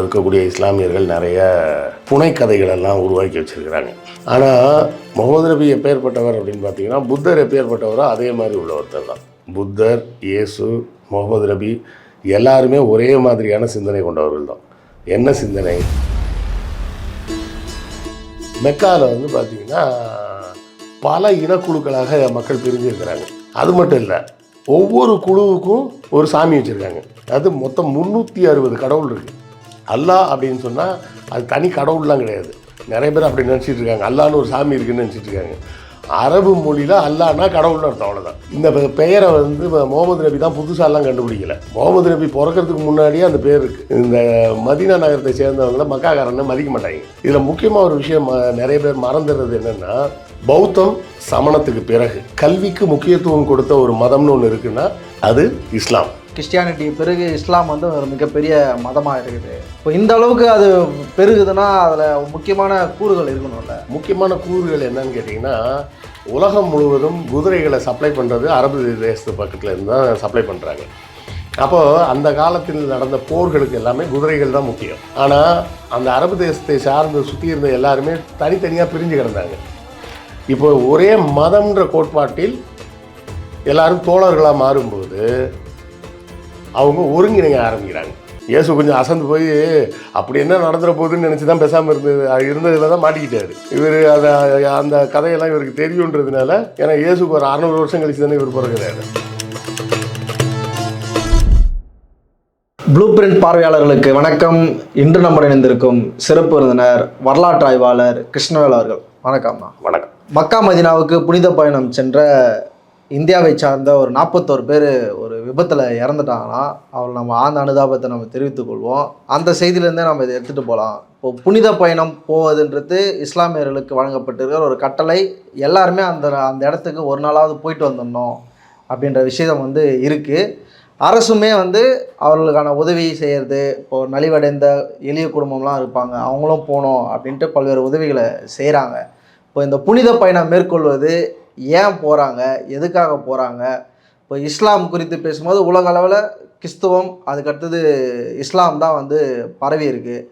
இருக்கக்கூடிய இஸ்லாமியர்கள் நிறைய புனைக்கதைகளெல்லாம் உருவாக்கி வச்சுருக்கிறாங்க. ஆனால் முகமது நபி எப்பேற்பட்டவர் அப்படின்னு பார்த்தீங்கன்னா, புத்தர் எப்பேற்பட்டவரோ அதே மாதிரி உள்ள ஒருத்தர் தான். புத்தர், இயேசு, முகமது நபி எல்லாருமே ஒரே மாதிரியான சிந்தனை கொண்டவர்கள் தான். என்ன சிந்தனை? மெக்காவில் வந்து பார்த்திங்கன்னா பல இனக்குழுக்களாக மக்கள் பிரிஞ்சிருக்கிறாங்க. அது மட்டும் இல்லை, ஒவ்வொரு குழுவுக்கும் ஒரு சாமி வச்சுருக்காங்க. அது மொத்தம் 360 கடவுள் இருக்குது. அல்லாஹ் அப்படின்னு சொன்னால் அது தனி கடவுள்லாம் கிடையாது. நிறைய பேர் அப்படி நினச்சிட்டு இருக்காங்க. அல்லான்னு ஒரு சாமி இருக்குன்னு நினச்சிட்டு இருக்காங்க. அரபு மொழியில் அல்லான்னா கடவுள்னு அர்த்தம், அவ்வளோதான். இந்த பெயரை வந்து முகமது நபி தான் புதுசாலாம் கண்டுபிடிக்கல. முகமது நபி பிறக்கிறதுக்கு முன்னாடியே அந்த பேர் இருக்குது. இந்த மதீனா நகரத்தை சேர்ந்தவங்கள மக்காக்காரன்னு மதிக்க மாட்டாங்க. இதில் முக்கியமாக ஒரு விஷயம் நிறைய பேர் மறந்துடுறது என்னென்னா, பௌத்தம் சமணத்துக்கு பிறகு கல்விக்கு முக்கியத்துவம் கொடுத்த ஒரு மதம்னு ஒன்று இருக்குன்னா அது இஸ்லாம். கிறிஸ்டியானிட்டி பிறகு இஸ்லாம் வந்து ஒரு மிகப்பெரிய மதமாக இருக்குது. இப்போ இந்த அளவுக்கு அது பெருகுதுன்னா அதில் முக்கியமான கூறுகள் இருக்கணும்ல. முக்கியமான கூறுகள் என்னன்னு கேட்டிங்கன்னா, உலகம் முழுவதும் குதிரைகளை சப்ளை பண்ணுறது அரபு தேசத்து பக்கத்தில் இருந்து தான் சப்ளை பண்ணுறாங்க. அப்போது அந்த காலத்தில் நடந்த போர்களுக்கு எல்லாமே குதிரைகள் தான் முக்கியம். ஆனால் அந்த அரபு தேசத்தை சார்ந்து சுற்றி இருந்த எல்லாருமே தனித்தனியாக பிரிஞ்சு கிடந்தாங்க. இப்போ ஒரே மதம்ன்ற கோட்பாட்டில் எல்லாரும் தோழர்களாக மாறும்போது அவங்க ஒருங்கிணைய ஆரம்பிக்கிறாங்க. இயேசு கொஞ்சம் அசந்து போய் அப்படி என்ன நடந்துட போகுதுன்னு நினச்சி தான் பேசாமல் இருந்ததில் தான் மாட்டிக்கிட்டாரு. இவர் அந்த கதையெல்லாம் இவருக்கு தெரியுன்றதுனால, ஏன்னா இயேசுக்கு ஒரு 600 வருஷம் கழிச்சு தானே இவர் பிறகுறாரு. ப்ளூ பிரிண்ட் பார்வையாளர்களுக்கு வணக்கம். இன்று நம்ம இணைந்திருக்கும் சிறப்பு விருந்தினர் வரலாற்று ஆய்வாளர் கிருஷ்ணவேல் அவர்கள். வணக்கம்மா. வணக்கம். மக்கா மதினாவுக்கு புனித பயணம் சென்ற இந்தியாவை சார்ந்த ஒரு 41 பேர் ஒரு விபத்தில் இறந்துட்டாங்கன்னா அவர்கள் நம்ம ஆழ்ந்த அனுதாபத்தை நம்ம தெரிவித்துக் கொள்வோம். அந்த செய்தியிலேருந்தே நம்ம இதை எடுத்துகிட்டு போகலாம். இப்போது புனித பயணம் போவதுன்றது இஸ்லாமியர்களுக்கு வழங்கப்பட்டிருக்கிற ஒரு கட்டளை. எல்லாருமே அந்த இடத்துக்கு ஒரு நாளாவது போயிட்டு வந்துடணும் அப்படின்ற விஷயம் வந்து இருக்குது. அரசுமே வந்து அவர்களுக்கான உதவி செய்கிறது, இப்போது நலிவடைந்த எளிய குடும்பம்லாம் இருப்பாங்க, அவங்களும் போகணும் அப்படின்ட்டு பல்வேறு உதவிகளை செய்கிறாங்க. இப்போ இந்த புனித பயணம் மேற்கொள்வது ஏன் போகிறாங்க, எதுக்காக போகிறாங்க? இப்போ இஸ்லாம் குறித்து பேசும்போது உலக அளவில் கிறிஸ்துவம், அதுக்கடுத்தது இஸ்லாம் தான் வந்து பரவி இருக்குது.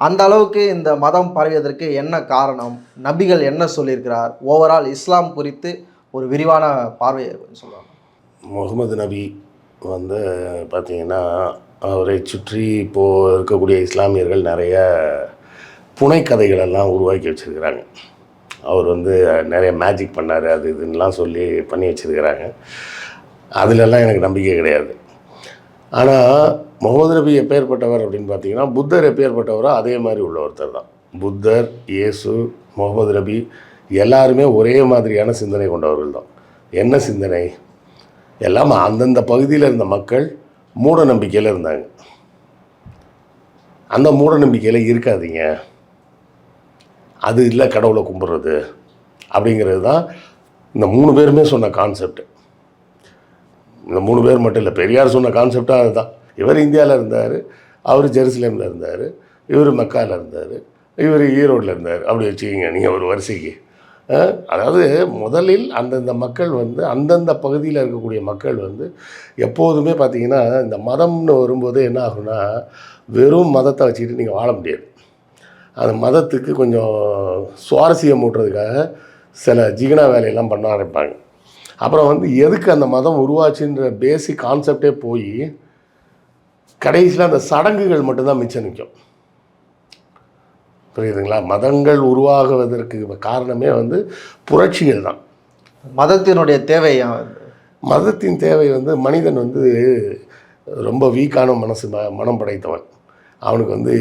அந்த அளவுக்கு இந்த மதம் பரவியதற்கு என்ன காரணம்? நபிகள் என்ன சொல்லியிருக்கிறார்? ஓவரால் இஸ்லாம் குறித்து ஒரு விரிவான பார்வை சொல்லுவாங்க. முகமது நபி வந்து பார்த்திங்கன்னா, அவரை சுற்றி இப்போது இருக்கக்கூடிய இஸ்லாமியர்கள் நிறைய புனைக்கதைகளெல்லாம் உருவாக்கி வச்சுருக்கிறாங்க. அவர் வந்து நிறைய மேஜிக் பண்ணார், அது இதுன்னெலாம் சொல்லி பண்ணி வச்சுருக்கிறாங்க. அதிலெல்லாம் எனக்கு நம்பிக்கை கிடையாது. ஆனால் முகமது நபி எப்பேற்பட்டவர் அப்படின்னு பார்த்தீங்கன்னா, புத்தர் எப்பேற்பட்டவரோ அதே மாதிரி உள்ள ஒருத்தர் தான். புத்தர், இயேசு, முகமது நபி எல்லாருமே ஒரே மாதிரியான சிந்தனை கொண்டவர்கள் தான். என்ன சிந்தனை? எல்லாம் அந்தந்த பகுதியில் இருந்த மக்கள் மூட நம்பிக்கையில் இருந்தாங்க. அந்த மூட நம்பிக்கையில் இருக்காதீங்க, அது இல்லை கடவுளை கும்பிட்றது அப்படிங்கிறது தான் இந்த 3 பேருமே சொன்ன கான்செப்ட். இந்த 3 பேர் மட்டும் இல்லை, பெரியார் சொன்ன கான்செப்டாக அதுதான். இவர் இந்தியாவில் இருந்தார், அவர் ஜெருசலேமில் இருந்தார், இவர் மக்காவில் இருந்தார், இவர் ஈரோட்டில் இருந்தார். அப்படி வச்சுக்கிங்க நீங்கள் ஒரு வரிசைக்கு. அதாவது முதலில் அந்தந்த மக்கள் வந்து அந்தந்த பகுதியில் இருக்கக்கூடிய மக்கள் வந்து எப்போதுமே பார்த்திங்கன்னா, இந்த மதம்னு வரும்போது என்ன ஆகுனா, வெறும் மதத்தை வச்சுக்கிட்டு நீங்கள் வாழ முடியாது. அந்த மதத்துக்கு கொஞ்சம் சுவாரஸ்யம் ஊட்டுறதுக்காக சில ஜிகனா வேலையெல்லாம் பண்ண ஆரம்பிப்பாங்க. அப்புறம் வந்து எதுக்கு அந்த மதம் உருவாச்சுன்ற பேசிக் கான்செப்டே போய் கடைசியில் அந்த சடங்குகள் மட்டும்தான் மிச்சம் நிற்கும். புரியுதுங்களா? மதங்கள் உருவாகுவதற்கு காரணமே வந்து புரட்சிகள் தான். மதத்தினுடைய தேவை, மதத்தின் தேவை வந்து மனிதன் வந்து ரொம்ப வீக்கான மனம் படைத்தவன். அவனுக்கு வந்து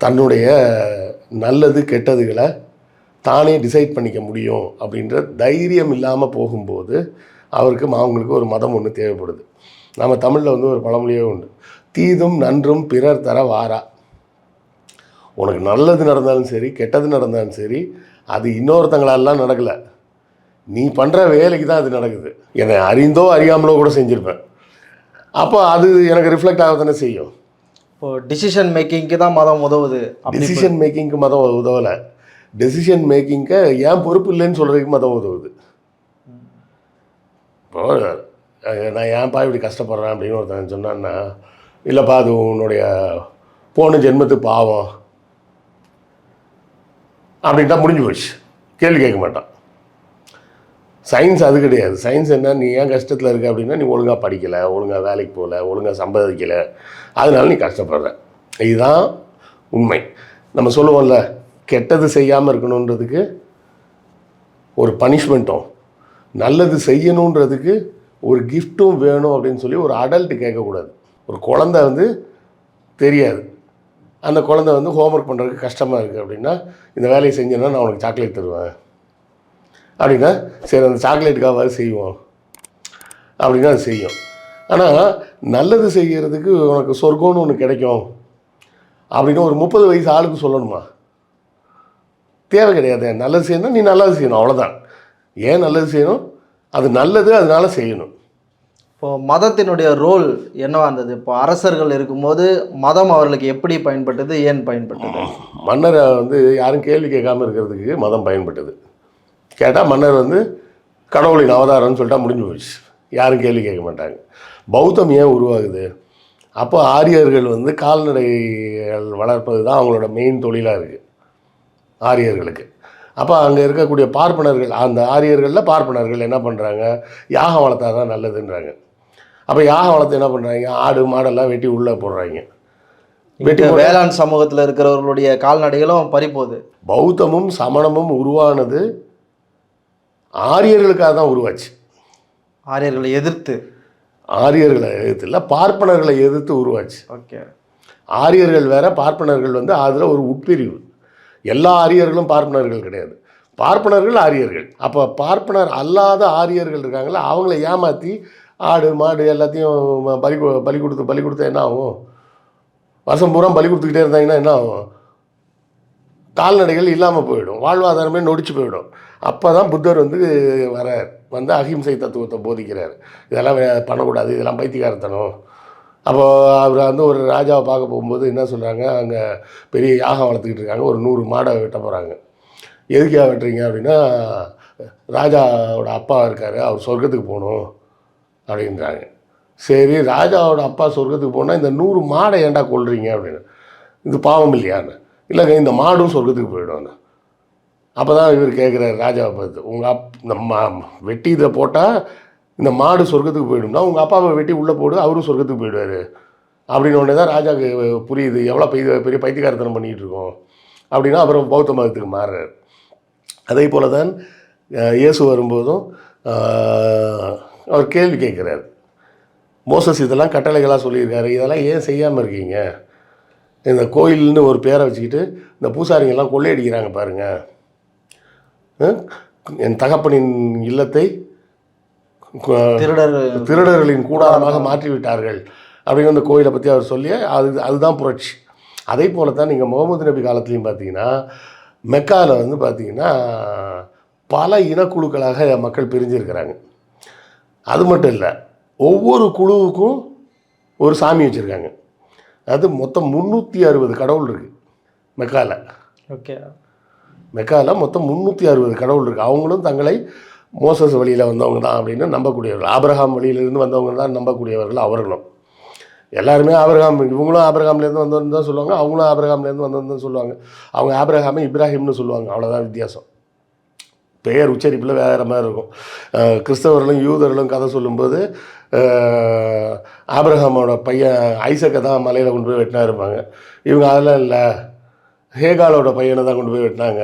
தன்னுடைய நல்லது கெட்டதுகளை தானே டிசைட் பண்ணிக்க முடியும் அப்படின்ற தைரியம் இல்லாமல் போகும்போது அவங்களுக்கு ஒரு மதம் ஒன்று தேவைப்படுது. நம்ம தமிழில் வந்து ஒரு பழமொழியே உண்டு, தீதும் நன்றும் பிறர் தர வாரா. உனக்கு நல்லது நடந்தாலும் சரி, கெட்டது நடந்தாலும் சரி, அது இன்னொருத்தங்களாலாம் நடக்கலை, நீ பண்ணுற வேலைக்கு தான் அது நடக்குது. என்னை அறிந்தோ அறியாமலோ கூட செஞ்சுருப்பேன். அப்போ அது எனக்கு ரிஃப்ளெக்ட் ஆக தானே செய்யும். இப்போது டிசிஷன் மேக்கிங்க்கு தான் மதம் உதவுது. டிசிஷன் மேக்கிங்க்கு மதம் உதவலை, டெசிஷன் மேக்கிங்க்கு ஏன் பொறுப்பு இல்லைன்னு சொல்கிறதுக்கு மதம் உதவுது. இப்போது நான் ஏன்ப்பா இப்படி கஷ்டப்படுறேன் அப்படின்னு ஒருத்தன் சொன்னான்னா, இல்லைப்பா அது உன்னுடைய போன ஜென்மத்து பாவம் அப்படின்ட்டா முடிஞ்சு போச்சு, கேள்வி கேட்க மாட்டான். சயின்ஸ் அது கிடையாது. சயின்ஸ் என்ன, நீ ஏன் கஷ்டத்தில் இருக்க அப்படின்னா நீ ஒழுங்காக படிக்கலை, ஒழுங்காக வேலைக்கு போகல, ஒழுங்காக சம்பாதிக்கலை, அதனால நீ கஷ்டப்படுற. இதுதான் உண்மை. நம்ம சொல்லுவோம்ல, கெட்டது செய்யாமல் இருக்கணுன்றதுக்கு ஒரு பனிஷ்மெண்ட்டும், நல்லது செய்யணுன்றதுக்கு ஒரு கிஃப்ட்டும் வேணும் அப்படின்னு சொல்லி ஒரு அடல்ட்டு கேட்கக்கூடாது. ஒரு குழந்தை வந்து தெரியாது, அந்த குழந்தை வந்து ஹோம்ஒர்க் பண்ணுறதுக்கு கஷ்டமாக இருக்குது அப்படின்னா, இந்த வேலையை செஞ்சேன்னா நான் உனக்கு சாக்லேட் தருவேன் அப்படின்னா, சரி அந்த சாக்லேட்டுக்காவது செய்வோம் அப்படின்னா அது செய்யும். ஆனால் நல்லது செய்கிறதுக்கு உனக்கு சொர்க்கம்னு ஒன்று கிடைக்கும் அப்படின்னு ஒரு 30 வயசு ஆளுக்கு சொல்லணுமா? தேவை கிடையாது. நல்லது செய்யணும், நீ நல்லது செய்யணும், அவ்வளோதான். ஏன் நல்லது செய்யணும்? அது நல்லது, அதனால செய்யணும். இப்போது மதத்தினுடைய ரோல் என்னவா இருந்தது? இப்போ அரசர்கள் இருக்கும்போது மதம் அவர்களுக்கு எப்படி பயன்பட்டது, ஏன் பயன்பட்டது? மன்னரை வந்து யாரும் கேள்வி கேட்காமல் இருக்கிறதுக்கு மதம் பயன்பட்டது. கேட்டால் மன்னர் வந்து கடவுளின் அவதாரம்னு சொல்லிட்டா முடிஞ்சு போச்சு, யாரும் கேள்வி கேட்க மாட்டாங்க. பௌத்தம் ஏன் உருவாகுது? அப்போ ஆரியர்கள் வந்து கால்நடைகள் வளர்ப்பது தான் அவங்களோட மெயின் தொழிலாக இருக்குது ஆரியர்களுக்கு. அப்போ அங்கே இருக்கக்கூடிய பார்ப்பனர்கள், அந்த ஆரியர்களில் பார்ப்பனர்கள் என்ன பண்ணுறாங்க, யாகம் வளர்த்தா தான் நல்லதுன்றாங்க. அப்போ யாகம் வளர்த்து என்ன பண்ணுறாங்க, ஆடு மாடெல்லாம் வெட்டி உள்ளே போடுறாங்க. வெட்டி வேளாண் சமூகத்தில் இருக்கிறவர்களுடைய கால்நடைகளும் பறிப்போகுது. பௌத்தமும் சமணமும் உருவானது ஆரியர்களுக்காக தான் உருவாச்சு. ஆரியர்களை எதிர்த்து, ஆரியர்களை எதிர்த்து இல்லை, பார்ப்பனர்களை எதிர்த்து உருவாச்சு. ஓகே. ஆரியர்கள் வேற, பார்ப்பனர்கள் வந்து அதில் ஒரு உட்பிரிவு. எல்லா ஆரியர்களும் பார்ப்பனர்கள் கிடையாது, பார்ப்பனர்கள் ஆரியர்கள். அப்போ பார்ப்பனர் அல்லாத ஆரியர்கள் இருக்காங்களா, அவங்கள ஏமாற்றி ஆடு மாடு எல்லாத்தையும் பலி கொடுத்தா என்ன ஆகும்? வருஷம் பூரா பலி கொடுத்துக்கிட்டே இருந்தாங்கன்னா என்ன ஆகும்? கால்நடைகள் இல்லாமல் போயிடும், வாழ்வாதாரமே நொடிச்சு போயிடும். அப்போ தான் புத்தர் வந்து வந்து அஹிம்சை தத்துவத்தை போதிக்கிறார். இதெல்லாம் பண்ணக்கூடாது, இதெல்லாம் பைத்தியக்காரத்தனம். அப்போது அவர் வந்து ஒரு ராஜாவை பார்க்க போகும்போது என்ன சொல்கிறாங்க, அங்கே பெரிய யாகம் வளர்த்துக்கிட்டு இருக்காங்க, ஒரு 100 மாடை வெட்ட போகிறாங்க. எதுக்காக வெட்டுறீங்க அப்படின்னா, ராஜாவோட அப்பா இருக்கார், அவர் சொர்க்கத்துக்கு போகணும் அப்படின்றாங்க. சரி, ராஜாவோட அப்பா சொர்க்கத்துக்கு போனால் இந்த 100 மாடை ஏன்டா கொல்றீங்க அப்படின்னு. இது பாவம் இல்லையான்னு. இல்லைங்க, இந்த மாடும் சொர்க்கத்துக்கு போயிடும்னு. அப்போ தான் இவர் கேட்குறாரு ராஜாவை பார்த்து, உங்கள் இந்த வெட்டி இதை போட்டால் இந்த மாடு சொர்க்கத்துக்கு போயிடும்னா உங்கள் அப்பாவை வெட்டி உள்ளே போடு, அவரும் சொர்க்கத்துக்கு போயிடுவார் அப்படின்னு. உடனே தான் ராஜாவுக்கு புரியுது எவ்வளோ பெரிய பைத்தியக்காரத்தனம் பண்ணிகிட்டு இருக்கோம் அப்படின்னா. அப்புறம் பௌத்த மதத்துக்கு மாறுறார். அதே போல் தான் இயேசு வரும்போதும் அவர் கேள்வி கேட்குறாரு, மோசஸ் இதெல்லாம் கட்டளைகளாக சொல்லியிருக்காரு, இதெல்லாம் ஏன் செய்யாமல் இருக்கீங்க? இந்த கோயில்னு ஒரு பேரை வச்சுக்கிட்டு இந்த பூசாரிங்கெல்லாம் கொள்ளையடிக்கிறாங்க பாருங்கள், என் தகப்பனின் இல்லத்தை திருடர்களின் கூடாரமாக மாற்றிவிட்டார்கள் அப்படின்னு அந்த கோயிலை பற்றி அவர் சொல்லி அதுதான் புரட்சி. அதே போல தான் நீங்கள் முகமது நபி காலத்துலேயும் பார்த்தீங்கன்னா மெக்காவில் வந்து பார்த்தீங்கன்னா பல இனக்குழுக்களாக மக்கள் பிரிஞ்சிருக்கிறாங்க. அது மட்டும் இல்லை, ஒவ்வொரு குழுவுக்கும் ஒரு சாமி வச்சுருக்காங்க. அது மொத்தம் 360 கடவுள் இருக்குது மெக்காவில். ஓகே. மெக்காவில் மொத்தம் 360 கடவுள் இருக்குது. அவங்களும் தங்களை மோசஸ் வழியில் வந்தவங்க தான் அப்படின்னு நம்பக்கூடியவர்கள், ஆபிரகாம் வழியிலிருந்து வந்தவங்க தான் நம்பக்கூடியவர்கள். அவர்களும் எல்லாருமே ஆபிரகாம், இவங்களும் ஆபிரகாம்லேருந்து வந்தவங்க தான் சொல்லுவாங்க, அவங்களும் ஆபிரகாம்லேருந்து வந்தவங்க தான் சொல்லுவாங்க. அவங்க ஆபிரகாமை இப்ராஹிம்னு சொல்லுவாங்க, அவ்வளோதான் வித்தியாசம். பெயர் உச்சரிப்பில் வேறு மாதிரி இருக்கும். கிறிஸ்தவர்களும் யூதர்களும் கதை சொல்லும்போது ஆபிரகாமோட பையன் ஐசக்கை தான் மலையில் கொண்டு போய் வெட்டினா இருப்பாங்க. இவங்க அதெல்லாம் இல்லை, ஹேகாலோட பையனை தான் கொண்டு போய் வெட்டினாங்க,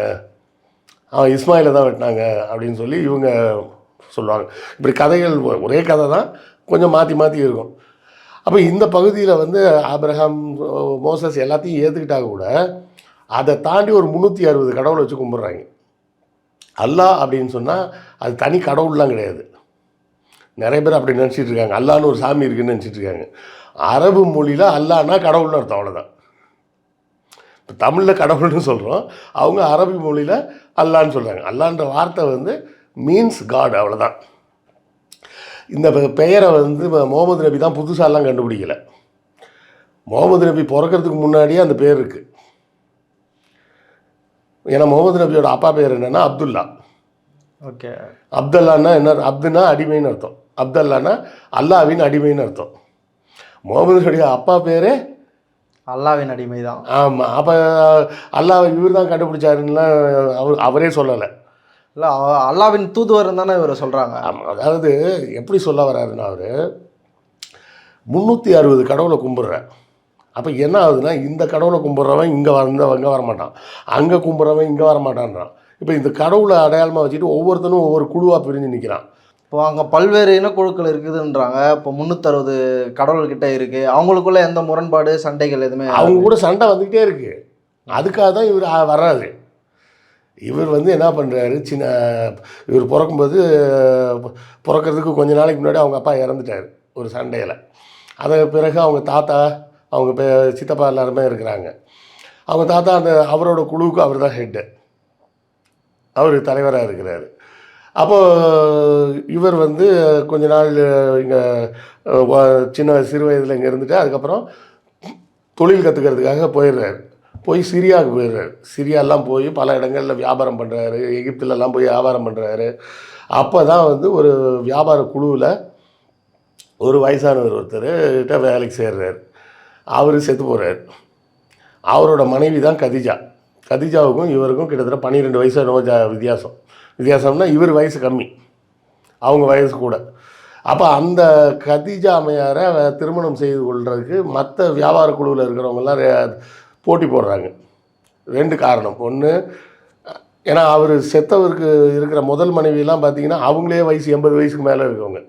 அவன் இஸ்மாயிலை தான் வெட்டினாங்க அப்படின்னு சொல்லி இவங்க சொல்லுவாங்க. இப்படி கதைகள் ஒரே கதை தான், கொஞ்சம் மாற்றி மாற்றி இருக்கும். அப்போ இந்த பகுதியில் வந்து ஆபிரகாம் மோசஸ் எல்லாத்தையும் ஏற்றுக்கிட்டாங்க கூட அதை தாண்டி ஒரு 360 கடவுளை வச்சு கும்பிட்றாங்க. அல்லாஹ் அப்படின்னு சொன்னால் அது தனி கடவுள்லாம் கிடையாது. நிறைய பேர் அப்படி நினச்சிட்டு இருக்காங்க, அல்லான்னு ஒரு சாமி இருக்குதுன்னு நினச்சிட்டு இருக்காங்க. அரபு மொழியில் அல்லான்னா கடவுள்னு அர்த்தம், அவ்வளோதான். இப்போ தமிழில் கடவுள்னு சொல்கிறோம், அவங்க அரபி மொழியில் அல்லான்னு சொல்கிறாங்க. அல்லான்ற வார்த்தை வந்து மீன்ஸ் காட், அவ்வளோதான். இந்த பெயரை வந்து முகமது நபி தான் புதுசாலாம் கண்டுபிடிக்கலை. முகமது நபி பிறக்கிறதுக்கு முன்னாடியே அந்த பேர் இருக்குது. ஏன்னா முகமது நபியோட அப்பா பேர் என்னென்னா அப்துல்லா. ஓகே. அப்துல்லான்னா என்ன, அப்துன்னா அடிமைன்னு அர்த்தம், அப்துல்லானா அல்லாவின் அடிமைன்னு அர்த்தம். முகமது நபியுடைய அப்பா பேர் அல்லாவின் அடிமை தான். ஆமாம். அப்போ அல்லாஹ் இவர் தான் கண்டுபிடிச்சாருன்னா அவரே சொல்லலை. இல்லை, அல்லாவின் தூதுவர் தானே இவர் சொல்கிறாங்க. ஆமாம். அதாவது எப்படி சொல்ல வர்றாருன்னா அவர் 360 கடவுளை கும்பிட்றேன். அப்போ என்ன ஆகுதுன்னா இந்த கடவுளை கும்பிட்றவன் இங்கே அங்கே வரமாட்டான், அங்கே கும்பிட்றவன் இங்கே வரமாட்டான்றான். இப்போ இந்த கடவுளை அடையாளமாக வச்சுட்டு ஒவ்வொருத்தனும் ஒவ்வொரு குழுவாக பிரிஞ்சு நிற்கிறான். இப்போ அங்கே பல்வேறு இனக்குழுக்கள் இருக்குதுன்றாங்க. இப்போ 360 கடவுள்கிட்ட இருக்குது. அவங்களுக்குள்ள எந்த முரண்பாடு சண்டைகள் எதுவுமே அவங்க கூட சண்டை வந்துக்கிட்டே இருக்குது. அதுக்காக தான் இவர் வர்றாரு. இவர் என்ன பண்ணுறாரு, இவர் பிறக்கிறதுக்கு கொஞ்ச நாளைக்கு முன்னாடி அவங்க அப்பா இறந்துட்டார் ஒரு சண்டையில். அதன் பிறகு அவங்க தாத்தா, அவங்க சித்தப்பா எல்லாருமே இருக்கிறாங்க. அவங்க தாத்தா அவரோட குழுவுக்கு அவர் தான் ஹெட்டு, அவர் தலைவராக இருக்கிறார். அப்போது இவர் கொஞ்ச நாள் இங்கே சிறு வயதில் இங்கே இருந்துட்டு அதுக்கப்புறம் தொழில் கற்றுக்கிறதுக்காக போயிடுறாரு. போய் சிரியாவுக்கு போயிடுறாரு. சிரியாலாம் போய் பல இடங்களில் வியாபாரம் பண்ணுறாரு. எகிப்திலலாம் போய் வியாபாரம் பண்ணுறாரு. அப்போ தான் ஒரு வியாபார குழுவில் ஒரு வயசானவர் ஒருத்தர்கிட்ட வேலைக்கு சேர்றாரு. அவர் செத்து போகிறார். அவரோட மனைவி தான் கதிஜா. கதிஜாவுக்கும் இவருக்கும் கிட்டத்தட்ட 12 வயசு வித்தியாசம்னா இவர் வயசு கம்மி, அவங்க வயசு கூட. அப்போ அந்த கதிஜா அம்மையாரை திருமணம் செய்து கொள்றதுக்கு மற்ற வியாபார குழுவில் இருக்கிறவங்கெல்லாம் போட்டி போடுறாங்க. 2 காரணம். ஒன்று, ஏன்னா அவர் செத்தவருக்கு இருக்கிற முதல் மனைவியெல்லாம் பார்த்தீங்கன்னா அவங்களே வயசு 80 வயசுக்கு மேலே இருக்கவங்க.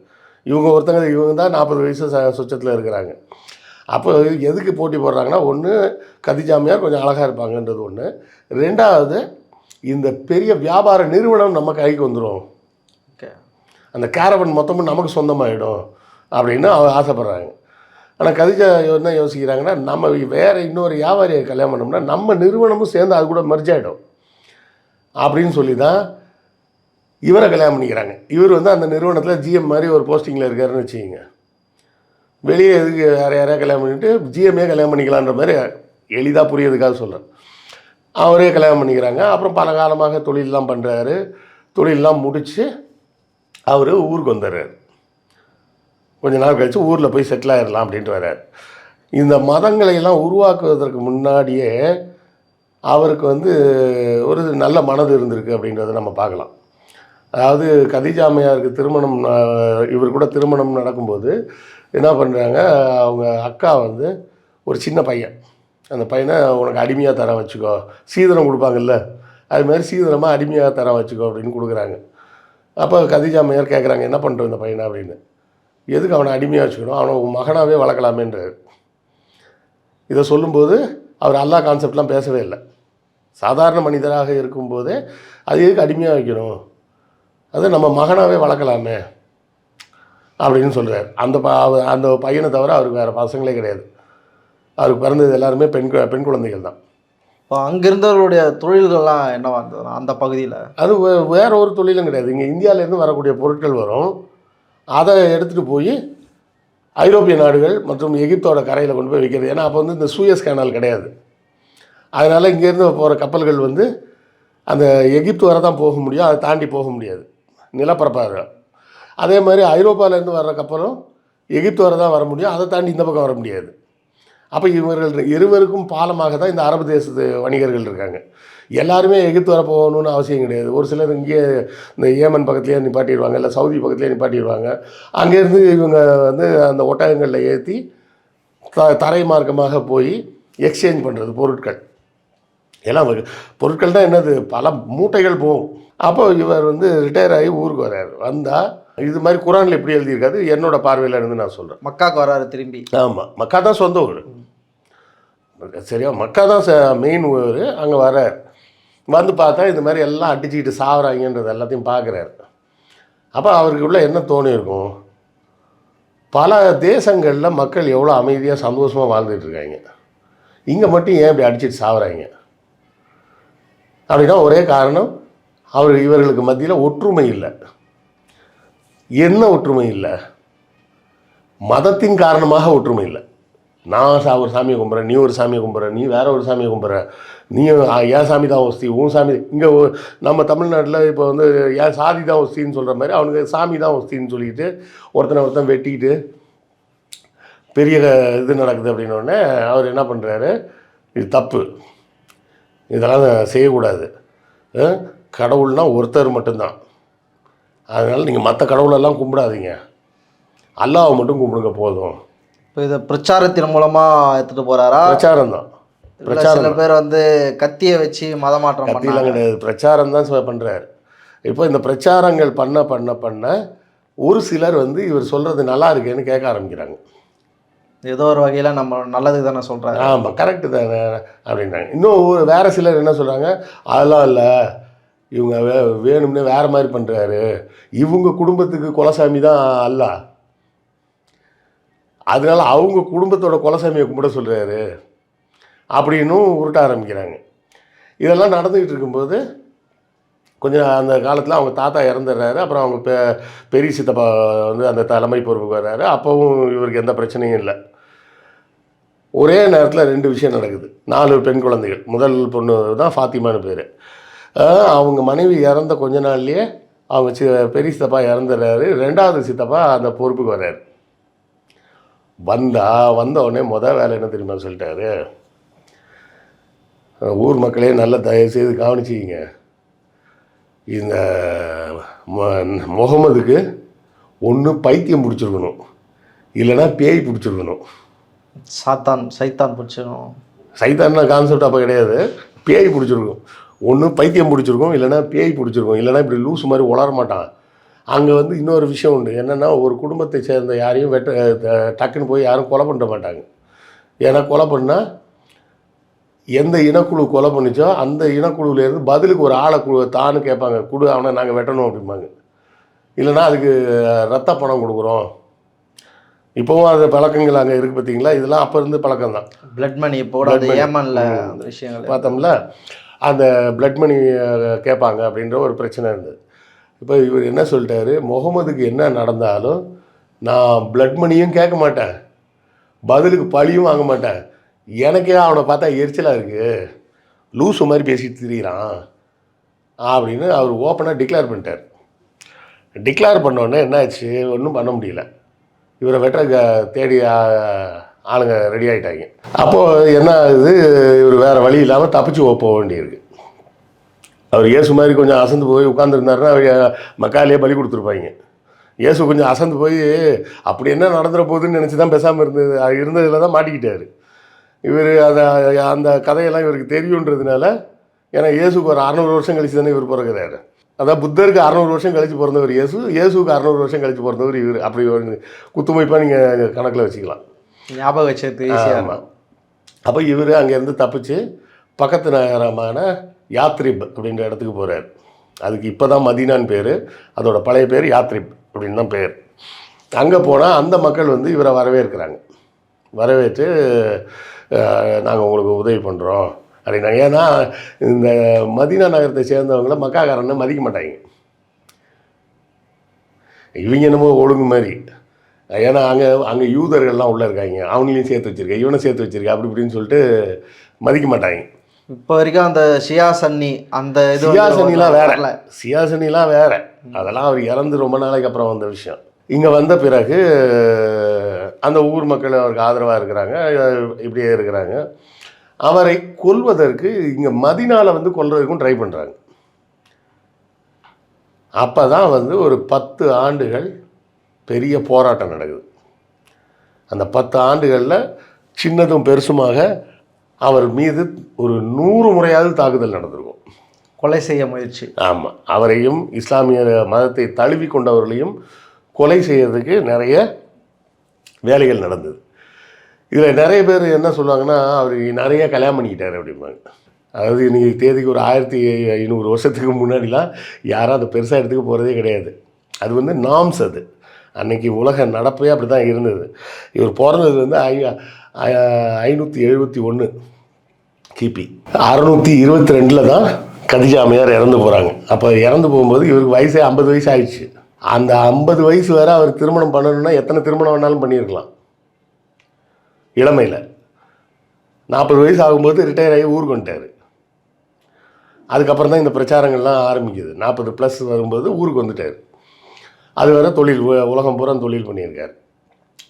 இவங்க தான் 40 வயசு சொச்சத்தில் இருக்கிறாங்க. அப்போ எதுக்கு போட்டி போடுறாங்கன்னா, ஒன்று கதிஜாமையார் கொஞ்சம் அழகாக இருப்பாங்கன்றது ஒன்று. 2வது, இந்த பெரிய வியாபார நிறுவனம் நம்ம கைக்கு வந்துடும், அந்த கேரவன் மொத்தமும் நமக்கு சொந்தமாகிடும் அப்படின்னு ஆசைப்பட்றாங்க. ஆனால் கதிஜா என்ன யோசிக்கிறாங்கன்னா, நம்ம வேறு இன்னொரு வியாபாரியை கல்யாணம் பண்ணோம்னா நம்ம நிறுவனமும் சேர்ந்து அது கூட மெர்ஜ் ஆகிடும் அப்படின்னு சொல்லி தான் இவரை கல்யாணம் பண்ணிக்கிறாங்க. இவர் அந்த நிறுவனத்தில் ஜிஎம் மாதிரி ஒரு போஸ்டிங்கில் இருக்காருன்னு வச்சுக்கிங்க. வெளியே எதுக்கு யாரையா கல்யாணம் பண்ணிட்டு ஜிஎம்ஏ கல்யாணம் பண்ணிக்கலான்ற மாதிரி எளிதாக புரியறதுக்காக சொல்கிறேன். அவரே கல்யாணம் பண்ணிக்கிறாங்க. அப்புறம் பல காலமாக தொழிலெலாம் பண்ணுறாரு. தொழிலெலாம் முடித்து அவர் ஊருக்கு வந்துடுறாரு. கொஞ்ச நாள் கழித்து ஊரில் போய் செட்டில் ஆகிடலாம் அப்படின்ட்டு வர்றார். இந்த மதங்களையெல்லாம் உருவாக்குவதற்கு முன்னாடியே அவருக்கு ஒரு நல்ல மனது இருந்திருக்கு அப்படின்றத நம்ம பார்க்கலாம். அதாவது கதிஜா அம்மையாருக்கு இவர் கூட திருமணம் நடக்கும்போது என்ன பண்ணுறாங்க, அவங்க அக்கா ஒரு சின்ன பையன், அந்த பையனை உனக்கு அடிமையாக தர வச்சுக்கோ, சீதனம் கொடுப்பாங்கல்ல அது மாதிரி சீதனமாக அடிமையாக தர வச்சுக்கோ அப்படின்னு கொடுக்குறாங்க. அப்போ கதிஜா அம்மையார் கேட்குறாங்க, என்ன பண்ணுறோம் இந்த பையனை அப்படின்னு. எதுக்கு அவனை அடிமையாக வச்சுக்கணும், அவனை மகனாகவே வளர்க்கலாமேன்றார். இதை சொல்லும்போது அவர் அல்லா கான்செப்ட்லாம் பேசவே இல்லை. சாதாரண மனிதராக இருக்கும்போதே அது எதுக்கு அடிமையாக வைக்கணும், அது நம்ம மகனாகவே வளர்க்கலாமே அப்படின்னு சொல்கிறார். அந்த பையனை தவிர அவருக்கு வேறு பசங்களே கிடையாது. அவருக்கு பிறந்தது எல்லாருமே பெண் குழந்தைகள் தான். இப்போ அங்கிருந்தவர்களுடைய தொழில்கள்லாம் என்னவா இருந்தது அந்த பகுதியில்? அது வேற ஒரு தொழிலும் கிடையாது. இங்கே இந்தியாவிலேருந்து வரக்கூடிய பொருட்கள் வரும், அதை எடுத்துகிட்டு போய் ஐரோப்பிய நாடுகள் மற்றும் எகிப்தோட கரையில் கொண்டு போய் வைக்கிறது. ஏன்னா அப்போ இந்த சூயஸ் கேனால் கிடையாது. அதனால் இங்கேருந்து போகிற கப்பல்கள் அந்த எகிப்து வரை தான் போக முடியும், அதை தாண்டி போக முடியாது, நிலப்பரப்பாக. அதே மாதிரி ஐரோப்பாவிலேருந்து வர்ற கப்பலும் எகிப்து வரை தான் வர முடியும், அதை தாண்டி இந்த பக்கம் வர முடியாது. அப்போ இவர்கள் இருவருக்கும் பாலமாக தான் இந்த அரபு தேசத்து வணிகர்கள் இருக்காங்க. எல்லாருமே எகிப்து வர போகணுன்னு அவசியம் கிடையாது. ஒரு சிலர் இங்கே இந்த ஏமன் பக்கத்துலேயே நிப்பாட்டிடுவாங்க, இல்லை சவுதி பக்கத்துலேயே நிப்பாட்டிடுவாங்க. அங்கேருந்து இவங்க அந்த ஒட்டகங்களில் ஏற்றி தரை மார்க்கமாக போய் எக்ஸ்சேஞ்ச் பண்ணுறது பொருட்கள் எல்லாம். பொருட்கள் தான் என்னது, பல மூட்டைகள் போகும். அப்போ இவர் ரிட்டையர் ஆகி ஊருக்கு வர்றாரு. வந்தால் இது மாதிரி குரானில் எப்படி எழுதியிருக்காது, என்னோட பார்வையில் இருந்து நான் சொல்கிறேன். மக்காவுக்கு வராரு திரும்பி. ஆமாம், மக்கா தான் சொந்த ஊர், சரியா, மக்கா தான் மெயின் ஊர். அங்கே வர்றார். பார்த்தா இந்த மாதிரி எல்லாம் அடிச்சுக்கிட்டு சாகுறாங்கன்றது எல்லாத்தையும் பார்க்குறாரு. அப்போ அவருக்கு உள்ள என்ன தோணி இருக்கும், பல தேசங்களில் மக்கள் எவ்வளோ அமைதியாக சந்தோஷமாக வாழ்ந்துட்டுருக்காங்க, இங்கே மட்டும் ஏன் இப்படி அடிச்சுட்டு சாகுறாங்க அப்படின்னா ஒரே காரணம், இவர்களுக்கு மத்தியில் ஒற்றுமை இல்லை. என்ன ஒற்றுமை இல்லை, மதத்தின் காரணமாக ஒற்றுமை இல்லை. நான் ஒரு சாமியை கும்பிட்றேன், நீ ஒரு சாமியை கும்பிட்ற, நீ வேற ஒரு சாமியை கும்பிட்ற, நீ என் சாமி தான் ஒஸ்தி, உன் சாமி. இங்கே நம்ம தமிழ்நாட்டில் இப்போ என் சாதி தான் ஒஸ்தின்னு சொல்கிற மாதிரி அவனுக்கு சாமி தான் ஒஸ்தின்னு சொல்லிட்டு ஒருத்தன் வெட்டிக்கிட்டு பெரிய இது நடக்குது அப்படின்னோடனே அவர் என்ன பண்ணுறாரு, இது தப்பு, இதெல்லாம் செய்யக்கூடாது, கடவுள்னால் ஒருத்தர் மட்டும்தான், அதனால் நீங்கள் மற்ற கடவுளெல்லாம் கும்பிடாதீங்க, அல்லாஹ்வை மட்டும் கும்பிடுங்க போதும். இப்போ இதை பிரச்சாரத்தின் மூலமாக எடுத்துகிட்டு போகிறாரா? பிரச்சாரம் தான். சில பேர் வந்து கத்தியை வச்சு மதமாற்றம் கத்தியெல்லாம் கிடையாது, பிரச்சாரம் தான் பண்ணுறாரு. இப்போ இந்த பிரச்சாரங்கள் பண்ண பண்ண பண்ண ஒரு சிலர் வந்து இவர் சொல்கிறது நல்லா இருக்கேன்னு கேட்க ஆரம்பிக்கிறாங்க. ஏதோ ஒரு வகையில் நம்ம நல்லதுக்கு தானே சொல்கிறாங்க. ஆமாம், கரெக்டு தானே அப்படின்றாங்க. இன்னும் வேறு சிலர் என்ன சொல்கிறாங்க, அதெல்லாம் இல்லை, இவங்க வேணும்னே வேறு மாதிரி பண்ணுறாரு, இவங்க குடும்பத்துக்கு குலசாமி தான் அல்ல, அதனால அவங்க குடும்பத்தோட குலசாமியை கும்பிட சொல்கிறாரு அப்படின்னும் உருட்ட ஆரம்பிக்கிறாங்க. இதெல்லாம் நடந்துக்கிட்டு இருக்கும்போது கொஞ்சம் அந்த காலத்தில் அவங்க தாத்தா இறந்துடுறாரு. அப்புறம் அவங்க பெரிய சித்தப்பா வந்து அந்த தலைமை பொறுப்புக்கு வர்றாரு. அப்போவும் இவருக்கு எந்த பிரச்சனையும் இல்லை. ஒரே நேரத்தில் 2 விஷயம் நடக்குது. 4 பெண் குழந்தைகள். முதல் பொண்ணு தான் ஃபாத்திமான்னு பேர். அவங்க மனைவி இறந்த கொஞ்ச நாள்லேயே அவங்க பெரிய சித்தப்பா இறந்துடுறாரு. 2வது சித்தப்பா அந்த பொறுப்புக்கு வர்றாரு. வந்த உடனே வேலை என்ன தெரியுமா சொல்லிட்டாரு, ஊர் மக்களே நல்ல தயவுசெய்து கவனிச்சிக்கிங்க, இந்த முகமதுக்கு ஒன்று பைத்தியம் பிடிச்சிருக்கணும், இல்லைன்னா பேய் பிடிச்சிருக்கணும். சைத்தான் பிடிச்சிருக்கணும். சைத்தான்னா கான்செப்ட் அப்போ கிடையாது, பேய் பிடிச்சிருக்கும். ஒன்று பைத்தியம் பிடிச்சிருக்கும், இல்லைன்னா பேய் பிடிச்சிருக்கும், இல்லைன்னா இப்படி லூஸ் மாதிரி உளர மாட்டான். அங்கே வந்து இன்னொரு விஷயம் உண்டு, என்னென்னா ஒரு குடும்பத்தை சேர்ந்த யாரையும் டக்குன்னு போய் யாரும் கொலை பண்ண மாட்டாங்க. ஏன்னா கொலை பண்ணால் எந்த இனக்குழு கொலை பண்ணிச்சோ அந்த இனக்குழுவிலேருந்து பதிலுக்கு ஒரு ஆளை தான்னு கேட்பாங்க, அவனை நாங்கள் வெட்டணும் அப்படிம்பாங்க. இல்லைனா அதுக்கு ரத்த பணம் கொடுக்குறோம். இப்போவும் அது பழக்கங்கள் அங்கே இருக்குது பார்த்தீங்களா, இதெல்லாம் அப்போ இருந்து பழக்கம் தான். பிளட் மணி போட ஏமனில் அந்த விஷயங்கள் பார்த்தோம்ல, அந்த பிளட் மணி கேட்பாங்க அப்படின்ற ஒரு பிரச்சனை இருந்தது. இப்போ இவர் என்ன சொல்லிட்டாரு, முகமதுக்கு என்ன நடந்தாலும் நான் பிளட் மணியும் கேட்க மாட்டேன், பதிலுக்கு பழியும் வாங்க மாட்டேன், எனக்கே அவனை பார்த்தா எரிச்சலாக இருக்குது, லூஸு மாதிரி பேசிட்டு திரிகிறான் அப்படின்னு அவர் ஓப்பனாக டிக்ளேர் பண்ணிட்டார். டிக்ளேர் பண்ணோடனே என்னாச்சு, ஒன்றும் பண்ண முடியல. இவரை வெட்ட தேடி ஆளுங்க ரெடி ஆகிட்டாங்க. அப்போது என்ன ஆகுது, இவர் வேறு வழி இல்லாமல் தப்பிச்சு போக வேண்டியிருக்கு. அவர் இயேசு மாதிரி கொஞ்சம் அசந்து போய் உட்காந்துருந்தாருன்னா அவர் மக்காலேயே பலி கொடுத்துருப்பாங்க. இயேசு கொஞ்சம் அசந்து போய் அப்படி என்ன நடந்துட போகுதுன்னு நினச்சி தான் பேசாமல் இருந்ததில் தான் மாட்டிக்கிட்டார். இவர் அந்த கதையெல்லாம் இவருக்கு தெரியுன்றதுனால, ஏன்னா இயேசுக்கு ஒரு 600 வருஷம் கழிச்சு தானே இவர் பிறகுறாரு. அதான் புத்தருக்கு 600 வருஷம் கழித்து பிறந்தவர் இயேசுக்கு 600 வருஷம் கழித்து பிறந்தவர் இவர். அப்படி ஒரு குத்துமைப்பாக நீங்கள் கணக்கில் வச்சுக்கலாம், ஞாபகம் வச்சது. ஆமாம். அப்போ இவர் அங்கேருந்து தப்பிச்சு பக்கத்து நகரமான யாத்ரிப் அப்படின்ற இடத்துக்கு போகிறார். அதுக்கு இப்போ தான் மதீனான்னு பேர், அதோட பழைய பேர் யாத்ரிப் அப்படின்னு தான் பேர். அங்கே போனால் அந்த மக்கள் வந்து இவரை வரவேற்று நாங்கள் உங்களுக்கு உதவி பண்ணுறோம் அப்படின்னாங்க. ஏன்னா இந்த மதீனா நகரத்தை சேர்ந்தவங்கள மக்காக்காரன்னு மதிக்க மாட்டாங்க. இவங்க என்னமோ ஒழுங்கு மாதிரி, ஏன்னா அங்கே யூதர்கள்லாம் உள்ளே இருக்காங்க, அவங்களையும் சேர்த்து வச்சுருக்கேன், இவனை சேர்த்து வச்சுருக்கேன், அப்படி இப்படின்னு சொல்லிட்டு மதிக்க மாட்டாங்க. இப்போ வரைக்கும் அந்த ஷியா சன்னி அந்த சியா சன்னிலாம் வேறு, அதெல்லாம் அவர் இறந்து ரொம்ப நாளைக்கு அப்புறம் வந்த விஷயம். இங்கே வந்த பிறகு அந்த ஊர் மக்கள் அவருக்கு ஆதரவாக இருக்கிறாங்க, இப்படியே இருக்கிறாங்க. அவரை கொல்வதற்கு இங்கே மதீனாவில் வந்து கொல்றதுக்கும் ட்ரை பண்ணுறாங்க. அப்போ தான் வந்து ஒரு 10 ஆண்டுகள் பெரிய போராட்டம் நடக்குது. அந்த 10 ஆண்டுகளில் சின்னதும் பெருசுமாக அவர் மீது ஒரு 100 முறையாவது தாக்குதல் நடந்திருக்கும், கொலை செய்ய முயற்சி. ஆமாம், அவரையும் இஸ்லாமிய மதத்தை தழுவி கொண்டவர்களையும் கொலை செய்யறதுக்கு நிறைய வேலைகள் நடந்தது. இதில் நிறைய பேர் என்ன சொல்லுவாங்கன்னா, அவர் நிறைய கல்யாணம் பண்ணிக்கிட்டார் அப்படிம்பாங்க. அதாவது இன்றைக்கி தேதிக்கு ஒரு 1500 வருஷத்துக்கு முன்னாடிலாம் யாரும் அதை பெருசாக எடுத்துக்க போகிறதே கிடையாது. அது வந்து நாம்ஸ், அது அன்றைக்கி உலக நடப்பே அப்படி தான் இருந்தது. இவர் பிறந்தது வந்து 571 கிபி. 622 தான் கதிஜா அம்மையார் இறந்து போகிறாங்க. அப்போ இறந்து போகும்போது இவருக்கு வயசே 50 வயசு ஆயிடுச்சு. அந்த 50 வயசு வரை அவர் திருமணம் பண்ணணுன்னா எத்தனை திருமணம் வேணாலும் பண்ணியிருக்கலாம். இளமையில் 40 வயசு ஆகும்போது ரிட்டையர் ஆகி ஊருக்கு வந்துட்டார். அதுக்கப்புறம் தான் இந்த பிரச்சாரங்கள்லாம் ஆரம்பிக்குது. 40+ வரும்போது ஊருக்கு வந்துட்டார். அது வேறு தொழில், உலகம் பூரா தொழில் பண்ணியிருக்கார்.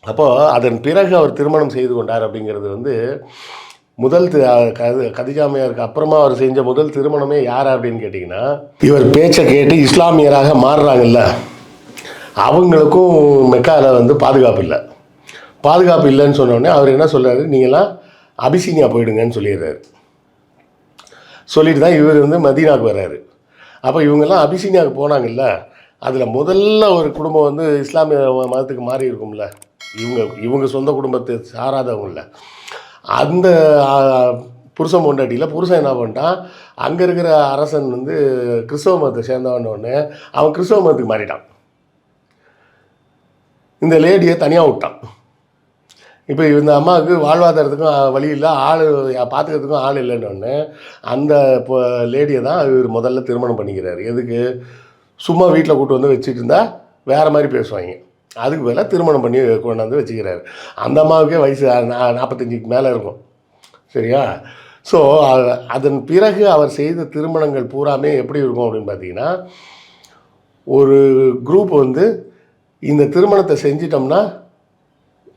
அப்போது அதன் பிறகு அவர் திருமணம் செய்து கொண்டார் அப்படிங்கிறது வந்து முதல் கதிஜாமையாருக்கு அப்புறமா அவர் செஞ்ச முதல் திருமணமே யார் அப்படின்னு கேட்டிங்கன்னா, இவர் பேச்சை கேட்டு இஸ்லாமியராக மாறுறாங்கல்ல, அவங்களுக்கும் மெக்காவில் வந்து பாதுகாப்பு இல்லை. பாதுகாப்பு இல்லைன்னு சொன்னோடனே அவர் என்ன சொல்கிறாரு, நீங்களாம் அபிசீனியா போயிடுங்கன்னு சொல்லிடுறாரு. சொல்லிட்டு தான் இவர் வந்து மதீனாவுக்கு வர்றாரு. அப்போ இவங்கெல்லாம் அபிசீனியாவுக்கு போனாங்கல்ல, அதில் முதல்ல ஒரு குடும்பம் வந்து இஸ்லாமிய மதத்துக்கு மாறி இருக்கும்ல, இவங்க சொந்த குடும்பத்தை சாராதவங்கள, அந்த புருஷன் பொண்டாட்டியில் புருஷன் என்ன பண்ணிட்டான், அங்கே இருக்கிற அரசன் வந்து கிறிஸ்தவ மதத்தை சேர்ந்தவனோடனே அவன் கிறிஸ்தவ மதத்துக்கு மாறிட்டான். இந்த லேடியை தனியாக விட்டான். இப்போ இந்த அம்மாவுக்கு வாழ்வாதாரத்துக்கும் வழி இல்லை, ஆள் பார்த்துக்கிறதுக்கும் ஆள் இல்லைன்னொன்னே அந்த இப்போ லேடியை தான் இவர் முதல்ல திருமணம் பண்ணிக்கிறார். எதுக்கு? சும்மா வீட்டில் கூப்பிட்டு வந்து வச்சுட்டு இருந்தால் வேறு மாதிரி பேசுவாங்க, அதுக்கு பதிலாக திருமணம் பண்ணி கொண்டாந்து வச்சுக்கிறாரு. அந்த அம்மாவுக்கே வயசு 45க்கு மேலே இருக்கும். சரியா? ஸோ அதன் பிறகு அவர் செய்த திருமணங்கள் பூராமே எப்படி இருக்கும் அப்படின்னு பார்த்தீங்கன்னா, ஒரு குரூப் வந்து இந்த திருமணத்தை செஞ்சிட்டோம்னா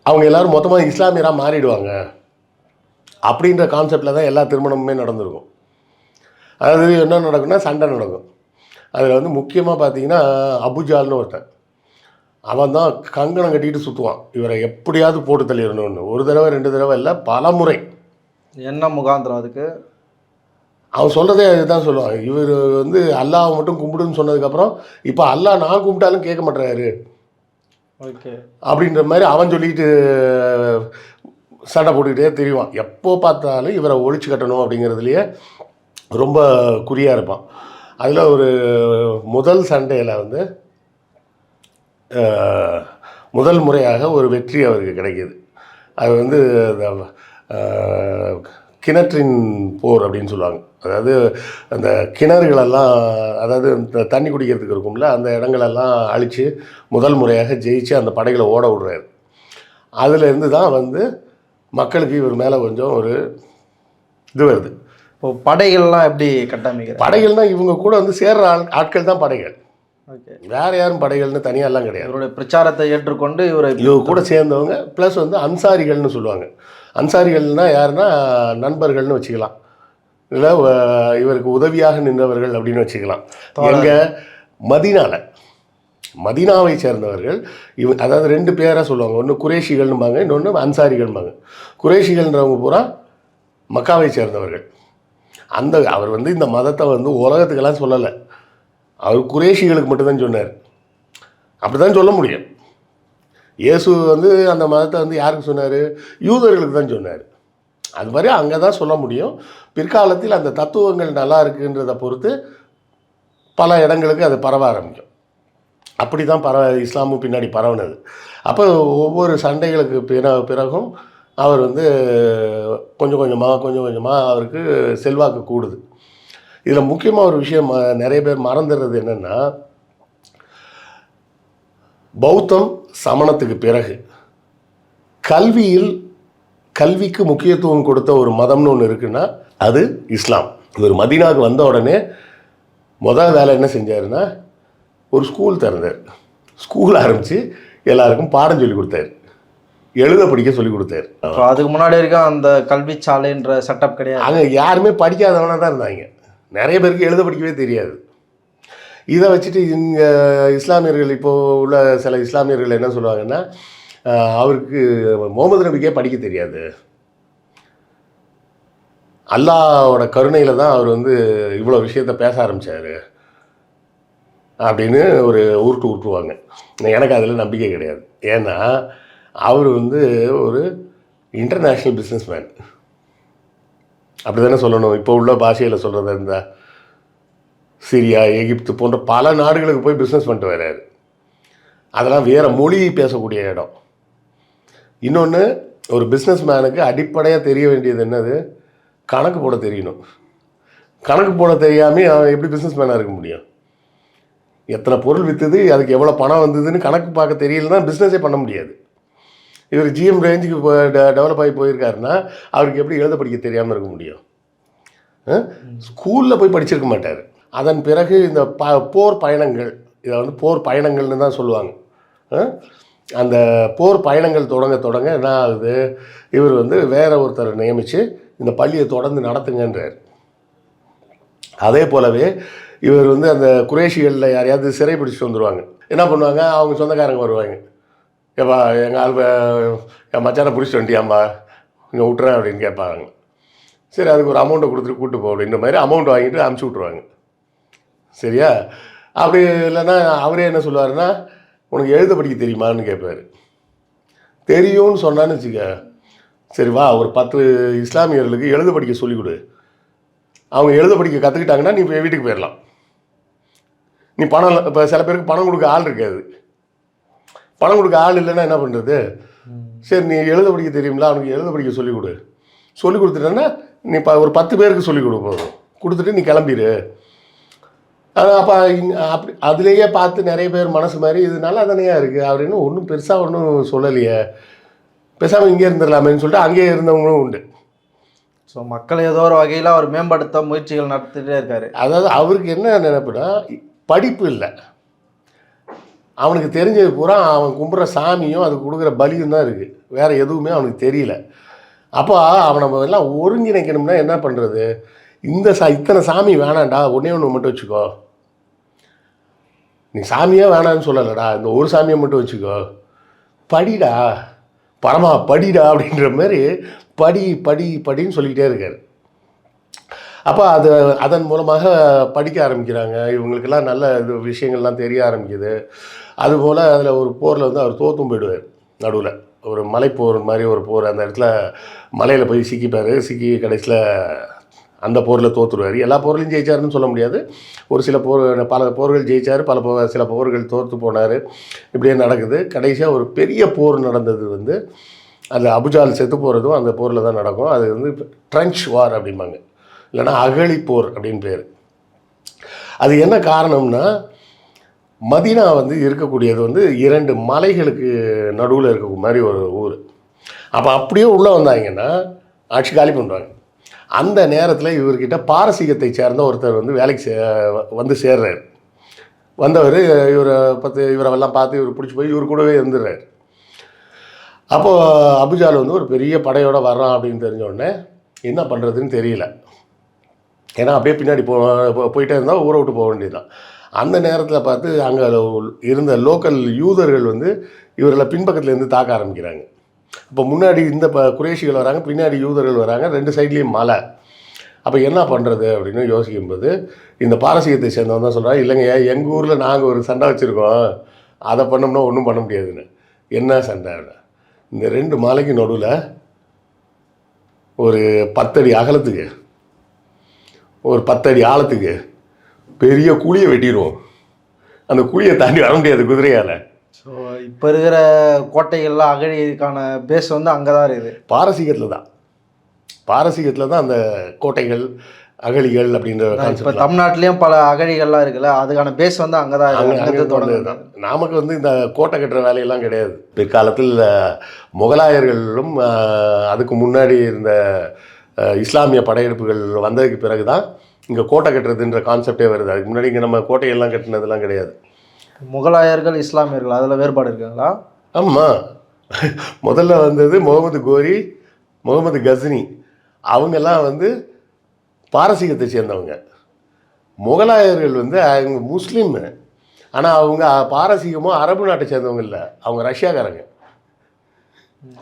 அவங்க எல்லோரும் மொத்தமாக இஸ்லாமியராக மாறிடுவாங்க அப்படின்ற கான்செப்டில் தான் எல்லா திருமணமுமே நடந்திருக்கும். அதாவது என்ன நடக்கும்னா, சண்டை நடக்கும். அதில் வந்து முக்கியமாக பார்த்தீங்கன்னா அபுஜால்னு ஒருத்தன், அவன் தான் கங்கணம் கட்டிட்டு சுற்றுவான், இவரை எப்படியாவது போட்டு தள்ளிடணும்னு. ஒரு தடவை 2 தடவை இல்லை, பல முறை. என்ன முகாந்திரம் அதுக்கு? அவன் சொல்கிறதே இதுதான் சொல்லுவான். இவர் வந்து அல்லாஹ் மட்டும் கும்பிடுன்னு சொன்னதுக்கப்புறம் இப்போ அல்லாஹ் நான் கும்பிட்டாலும் கேட்க மாட்டேறாரு, ஓகே அப்படின்ற மாதிரி அவன் சொல்லிட்டு சண்டை போட்டுக்கிட்டே தெரியுவான். எப்போ பார்த்தாலும் இவரை ஒழிச்சு கட்டணும் அப்படிங்கிறதுலையே ரொம்ப குறியாக இருப்பான். அதில் ஒரு முதல் சண்டையில் வந்து முதல் முறையாக ஒரு வெற்றி அவருக்கு கிடைக்கிது. அது வந்து கிணற்றின் போர் அப்படின்னு சொல்லுவாங்க. அதாவது அந்த கிணறுகளெல்லாம், அதாவது இந்த தண்ணி குடிக்கிறதுக்கு இருக்கும்ல, அந்த இடங்களெல்லாம் அழித்து முதல் முறையாக ஜெயிச்சு அந்த படைகளை ஓட விடுறாரு. அதிலேருந்து தான் வந்து மக்களுக்கு இவர் மேலே கொஞ்சம் ஒரு இது வருது. இப்போ படைகள்லாம் எப்படி கட்டமைக்கிறாங்க? படைகள்னால் இவங்க கூட வந்து சேர்ற ஆட்கள் தான் படைகள். ஓகே, வேறு யாரும் படைகள்னு தனியாலாம் கிடையாது. இவருடைய பிரச்சாரத்தை ஏற்றுக்கொண்டு இவரை கூட சேர்ந்தவங்க ப்ளஸ் வந்து அன்சாரிகள்னு சொல்லுவாங்க. அன்சாரிகள்னால் யாருன்னா நண்பர்கள்னு வச்சுக்கலாம், இல்லை இவருக்கு உதவியாக நின்றவர்கள் அப்படின்னு வச்சுக்கலாம். எங்கே? மதீனாவை சேர்ந்தவர்கள். அதாவது 2 பேராக சொல்லுவாங்க, ஒன்று குரேஷிகள்னுபாங்க, இன்னொன்று அன்சாரிகள்பாங்க. குரேஷிகள்ன்றவங்க பூரா மக்காவை சேர்ந்தவர்கள். அவர் வந்து இந்த மதத்தை வந்து உலகத்துக்கெல்லாம் சொல்லலை, அவர் குரேஷிகளுக்கு மட்டும்தான் சொன்னார். அப்படி தான் சொல்ல முடியும். இயேசு வந்து அந்த மதத்தை வந்து யாருக்கு சொன்னார்? யூதர்களுக்கு தான் சொன்னார். அது மாதிரி அங்கே தான் சொல்ல முடியும். பிற்காலத்தில் அந்த தத்துவங்கள் நல்லா இருக்குன்றதை பொறுத்து பல இடங்களுக்கு அது பரவ ஆரம்பிக்கும். அப்படி தான் இஸ்லாமும் பின்னாடி பரவுனது. அப்போ ஒவ்வொரு சண்டைகளுக்கு பிறகும் அவர் வந்து கொஞ்சம் கொஞ்சமாக அவருக்கு செல்வாக்கு கூடுது. இதில் முக்கியமாக ஒரு விஷயம் நிறைய பேர் மறந்துடுறது என்னென்னா, பௌத்தம் சமணத்துக்கு பிறகு கல்விக்கு முக்கியத்துவம் கொடுத்த ஒரு மதம்னு ஒன்று இருக்குன்னா அது இஸ்லாம். இவர் மதீனாவுக்கு வந்த உடனே முதல் வேலை என்ன செஞ்சாருன்னா, ஒரு ஸ்கூல் திறந்தார். ஸ்கூல் ஆரம்பித்து எல்லாருக்கும் பாடம் சொல்லி கொடுத்தாரு, எழுத படிக்க சொல்லி கொடுத்தாரு. அதுக்கு முன்னாடி வரைக்கும் அந்த கல்வி சாலைன்ற செட்டப் கிடையாது. அங்கே யாருமே படிக்காதவனாக தான் இருந்தாங்க. நிறைய பேருக்கு எழுத படிக்கவே தெரியாது. இதை வச்சுட்டு இங்கே இஸ்லாமியர்கள், இப்போது உள்ள சில இஸ்லாமியர்கள் என்ன சொல்லுவாங்கன்னா, அவருக்கு முகமது நபிக்கே படிக்க தெரியாது, அல்லாஹ்வோட கருணையில் தான் அவர் வந்து இவ்வளோ விஷயத்த பேச ஆரம்பித்தார் அப்படின்னு ஒரு உருட்டுவாங்க. எனக்கு அதில் நம்பிக்கை கிடையாது. ஏன்னா அவர் வந்து ஒரு இன்டர்நேஷ்னல் பிஸ்னஸ் மேன், அப்படி தானே சொல்லணும். இப்போ உள்ள பாஷையில் சொல்கிறதா இருந்தால் சிரியா, எகிப்து போன்ற பல நாடுகளுக்கு போய் பிஸ்னஸ் பண்ணிட்டு வர்றாரு. அதெல்லாம் வேறு மொழி பேசக்கூடிய இடம். இன்னொன்று, ஒரு பிஸ்னஸ் மேனுக்கு அடிப்படையாக தெரிய வேண்டியது என்னது? கணக்கு போட தெரியணும். கணக்கு போட தெரியாமல் அவன் எப்படி பிஸ்னஸ் மேனாக இருக்க முடியும்? எத்தனை பொருள் விற்றுது, அதுக்கு எவ்வளோ பணம் வந்ததுன்னு கணக்கு பார்க்க தெரியலன்னா பிஸ்னஸே பண்ண முடியாது. இவர் ஜிஎம் ரேஞ்சுக்கு டெவலப் ஆகி போயிருக்காருன்னா அவருக்கு எப்படி எழுத படிக்க தெரியாமல் இருக்க முடியும்? ஸ்கூலில் போய் படிச்சிருக்க மாட்டார். அதன் பிறகு இந்த போர் பயணங்கள், இதை வந்து போர் பயணங்கள்னு தான் சொல்லுவாங்க. அந்த போர் பயணங்கள் தொடங்க என்ன ஆகுது, இவர் வந்து வேற ஒருத்தரை நியமித்து இந்த பள்ளியை தொடர்ந்து நடத்துங்கன்றார். அதே போலவே இவர் வந்து அந்த குறைஷிகளில் யாரையாவது சிறை பிடிச்சிட்டு வந்துடுவாங்க. என்ன பண்ணுவாங்க, அவங்க சொந்தக்காரங்க வருவாங்க. ஏப்பா எங்கள் ஆள் என் மச்சானை பிடிச்சிட்டு வந்துட்டியாம்பா, கொஞ்சம் விட்டுறேன் அப்படின்னு கேட்பாங்க. சரி அதுக்கு ஒரு அமௌண்ட்டை கொடுத்துட்டு கூப்பிட்டு போ அப்படின்ற மாதிரி அமௌண்ட் வாங்கிட்டு அனுப்பிச்சி விட்ருவாங்க. சரியா? அப்படி இல்லைன்னா அவரே என்ன சொல்லுவாருன்னா, உனக்கு எழுத படிக்க தெரியுமான்னு கேட்பார். தெரியும்னு சொன்னான்னு வச்சுக்க, சரி வா ஒரு 10 இஸ்லாமியர்களுக்கு எழுத படிக்க சொல்லிக் கொடு. அவங்க எழுத படிக்க கற்றுக்கிட்டாங்கன்னா நீ வீட்டுக்கு போயிடலாம். நீ பணம் இப்போ சில பேருக்கு பணம் கொடுக்க ஆள் இருக்காது. பணம் கொடுக்க ஆள் இல்லைன்னா என்ன பண்ணுறது? சரி நீ எழுத படிக்க தெரியுங்களா, அவனுக்கு எழுத படிக்க சொல்லிக் கொடு. சொல்லிக் கொடுத்துட்டேன்னா நீ ஒரு 10 பேருக்கு சொல்லிக் கொடு, போதும். கொடுத்துட்டு நீ கிளம்பிடு. அப்போ அப்படி அதுலேயே பார்த்து நிறைய பேர் மனசு மாதிரி இது நல்லா தானேயா இருக்குது அப்படின்னு ஒன்றும் பெருசாக ஒன்றும் சொல்லலையே, பேசாமல் இங்கே இருந்துடலாமேன்னு சொல்லிட்டு அங்கேயே இருந்தவங்களும் உண்டு. ஸோ மக்கள் ஏதோ ஒரு வகையில் அவர் மேம்படுத்த முயற்சிகள் நடத்திட்டே இருக்காரு. அதாவது அவருக்கு என்ன நினைப்புனா, படிப்பு இல்லை, அவனுக்கு தெரிஞ்சது பூரா அவன் கும்பிட்ற சாமியும் அதுக்கு கொடுக்குற பலியும் தான் இருக்குது, வேறு எதுவுமே அவனுக்கு தெரியல. அப்போ அவனை எல்லாம் ஒருங்கிணைக்கணும்னா என்ன பண்ணுறது? இத்தனை சாமி வேணாண்டா, ஒன்றே ஒன்று மட்டும் வச்சுக்கோ. நீ சாமியே வேணான்னு சொல்லலடா, இந்த ஒரு சாமியை மட்டும் வச்சுக்கோ. படிடா பரமா படிடா அப்படின்ற மாதிரி படி படி படின்னு சொல்லிக்கிட்டே இருக்கார். அப்போ அதன் மூலமாக படிக்க ஆரம்பிக்கிறாங்க. இவங்களுக்கெல்லாம் நல்ல விஷயங்கள்லாம் தெரிய ஆரம்பிக்குது. அதுபோல் அதில் ஒரு போரில் வந்து அவர் தோற்றும் போயிடுவார். நடுவில் ஒரு மலைப்போர் மாதிரி ஒரு போர், அந்த இடத்துல மலையில் போய் சிக்கிப்பார். சிக்கி கடைசியில் அந்த போரில் தோற்றுருவார். எல்லா போர்லையும் ஜெயிச்சாருன்னு சொல்ல முடியாது. ஒரு சில பல போர்கள் ஜெயித்தார், சில போர்கள் தோற்று போனார். இப்படியே நடக்குது. கடைசியாக ஒரு பெரிய போர் நடந்தது வந்து அந்த அபுஜால் செத்து போகிறதும் அந்த போரில் தான் நடக்கும். அது வந்து ட்ரென்ச் வார் அப்படிம்பாங்க, இல்லைன்னா அகழிப்போர் அப்படின்னு பேர். அது என்ன காரணம்னா, மதீனா வந்து இருக்கக்கூடியது வந்து 2 மலைகளுக்கு நடுவில் இருக்க மாதிரி ஒரு ஊர். அப்போ அப்படியே உள்ளே வந்தாங்கன்னா ஆட்சி காலி பண்ணுறாங்க. அந்த நேரத்தில் இவர்கிட்ட பாரசீகத்தை சேர்ந்த ஒருத்தர் வந்து வேலைக்கு வந்து சேர்றாரு. வந்தவர் இவரெல்லாம் பார்த்து இவர் பிடிச்சி போய் இவர் கூடவே இருந்துடுறாரு. அப்போது அபுஜால் வந்து ஒரு பெரிய படையோடு வர்றான் அப்படின்னு தெரிஞ்ச உடனே என்ன பண்ணுறதுன்னு தெரியல. ஏன்னா அப்படியே பின்னாடி போயிட்டே இருந்தால் ஊரை விட்டு போக வேண்டியதுதான். அந்த நேரத்தில் பார்த்து அங்கே இருந்த லோக்கல் யூதர்கள் வந்து இவர்களை பின்பக்கத்துலேருந்து தாக்க ஆரம்பிக்கிறாங்க. இப்போ முன்னாடி இந்த குறைஷிகள் வராங்க, பின்னாடி யூதர்கள் வராங்க, 2 சைட்லேயும் மலை. அப்போ என்ன பண்ணுறது அப்படின்னு யோசிக்கும்போது இந்த பாரசீகத்தை சேர்ந்தவன் தான் சொல்கிறான், இல்லைங்க எங்கள் ஊரில் நாங்கள் ஒரு சண்டை வச்சுருக்கோம், அதை பண்ணோம்னா ஒன்றும் பண்ண முடியாதுன்னு. என்ன சண்டை? இந்த 2 மலைக்கு நடுவில் ஒரு 10 அடி அகலத்துக்கு ஒரு 10 அடி ஆழத்துக்கு பெரிய குழியை வெட்டிடுவோம். அந்த குழியை தாண்டி வர முடியாது குதிரையால். ஸோ இப்போ இருக்கிற கோட்டைகள்லாம் அகழிக்கான பேஸ் வந்து அங்கே தான் இருக்குது, பாரசீகத்தில் தான் அந்த கோட்டைகள் அகழிகள் அப்படின்ற கான்செப்ட். இப்போ தமிழ்நாட்டிலையும் பல அகழிகள்லாம் இருக்குல்ல, அதுக்கான பேஸ் வந்து அங்கே தான். நமக்கு வந்து இந்த கோட்டை கட்டுற வேலையெல்லாம் கிடையாது. பிற்காலத்தில் முகலாயர்களும் அதுக்கு முன்னாடி இருந்த இஸ்லாமிய படையெடுப்புகள் வந்ததுக்கு பிறகு தான் இங்கே கோட்டை கட்டுறதுன்ற கான்செப்டே வருது. அதுக்கு முன்னாடி இங்கே நம்ம கோட்டையெல்லாம் கட்டினதெல்லாம் கிடையாது. முகலாயர்கள் இஸ்லாமியர்கள் அதில் வேறுபாடு இருக்குங்களா? ஆமாம், முதல்ல வந்தது முகமது கோரி, முகமது கஸ்னி, அவங்கெல்லாம் வந்து பாரசீகத்தை சேர்ந்தவங்க. முகலாயர்கள் வந்து அவங்க முஸ்லீம், ஆனால் அவங்க பாரசீகமோ அரபு நாட்டை சேர்ந்தவங்க இல்லை, அவங்க ரஷ்யாக்காரங்க.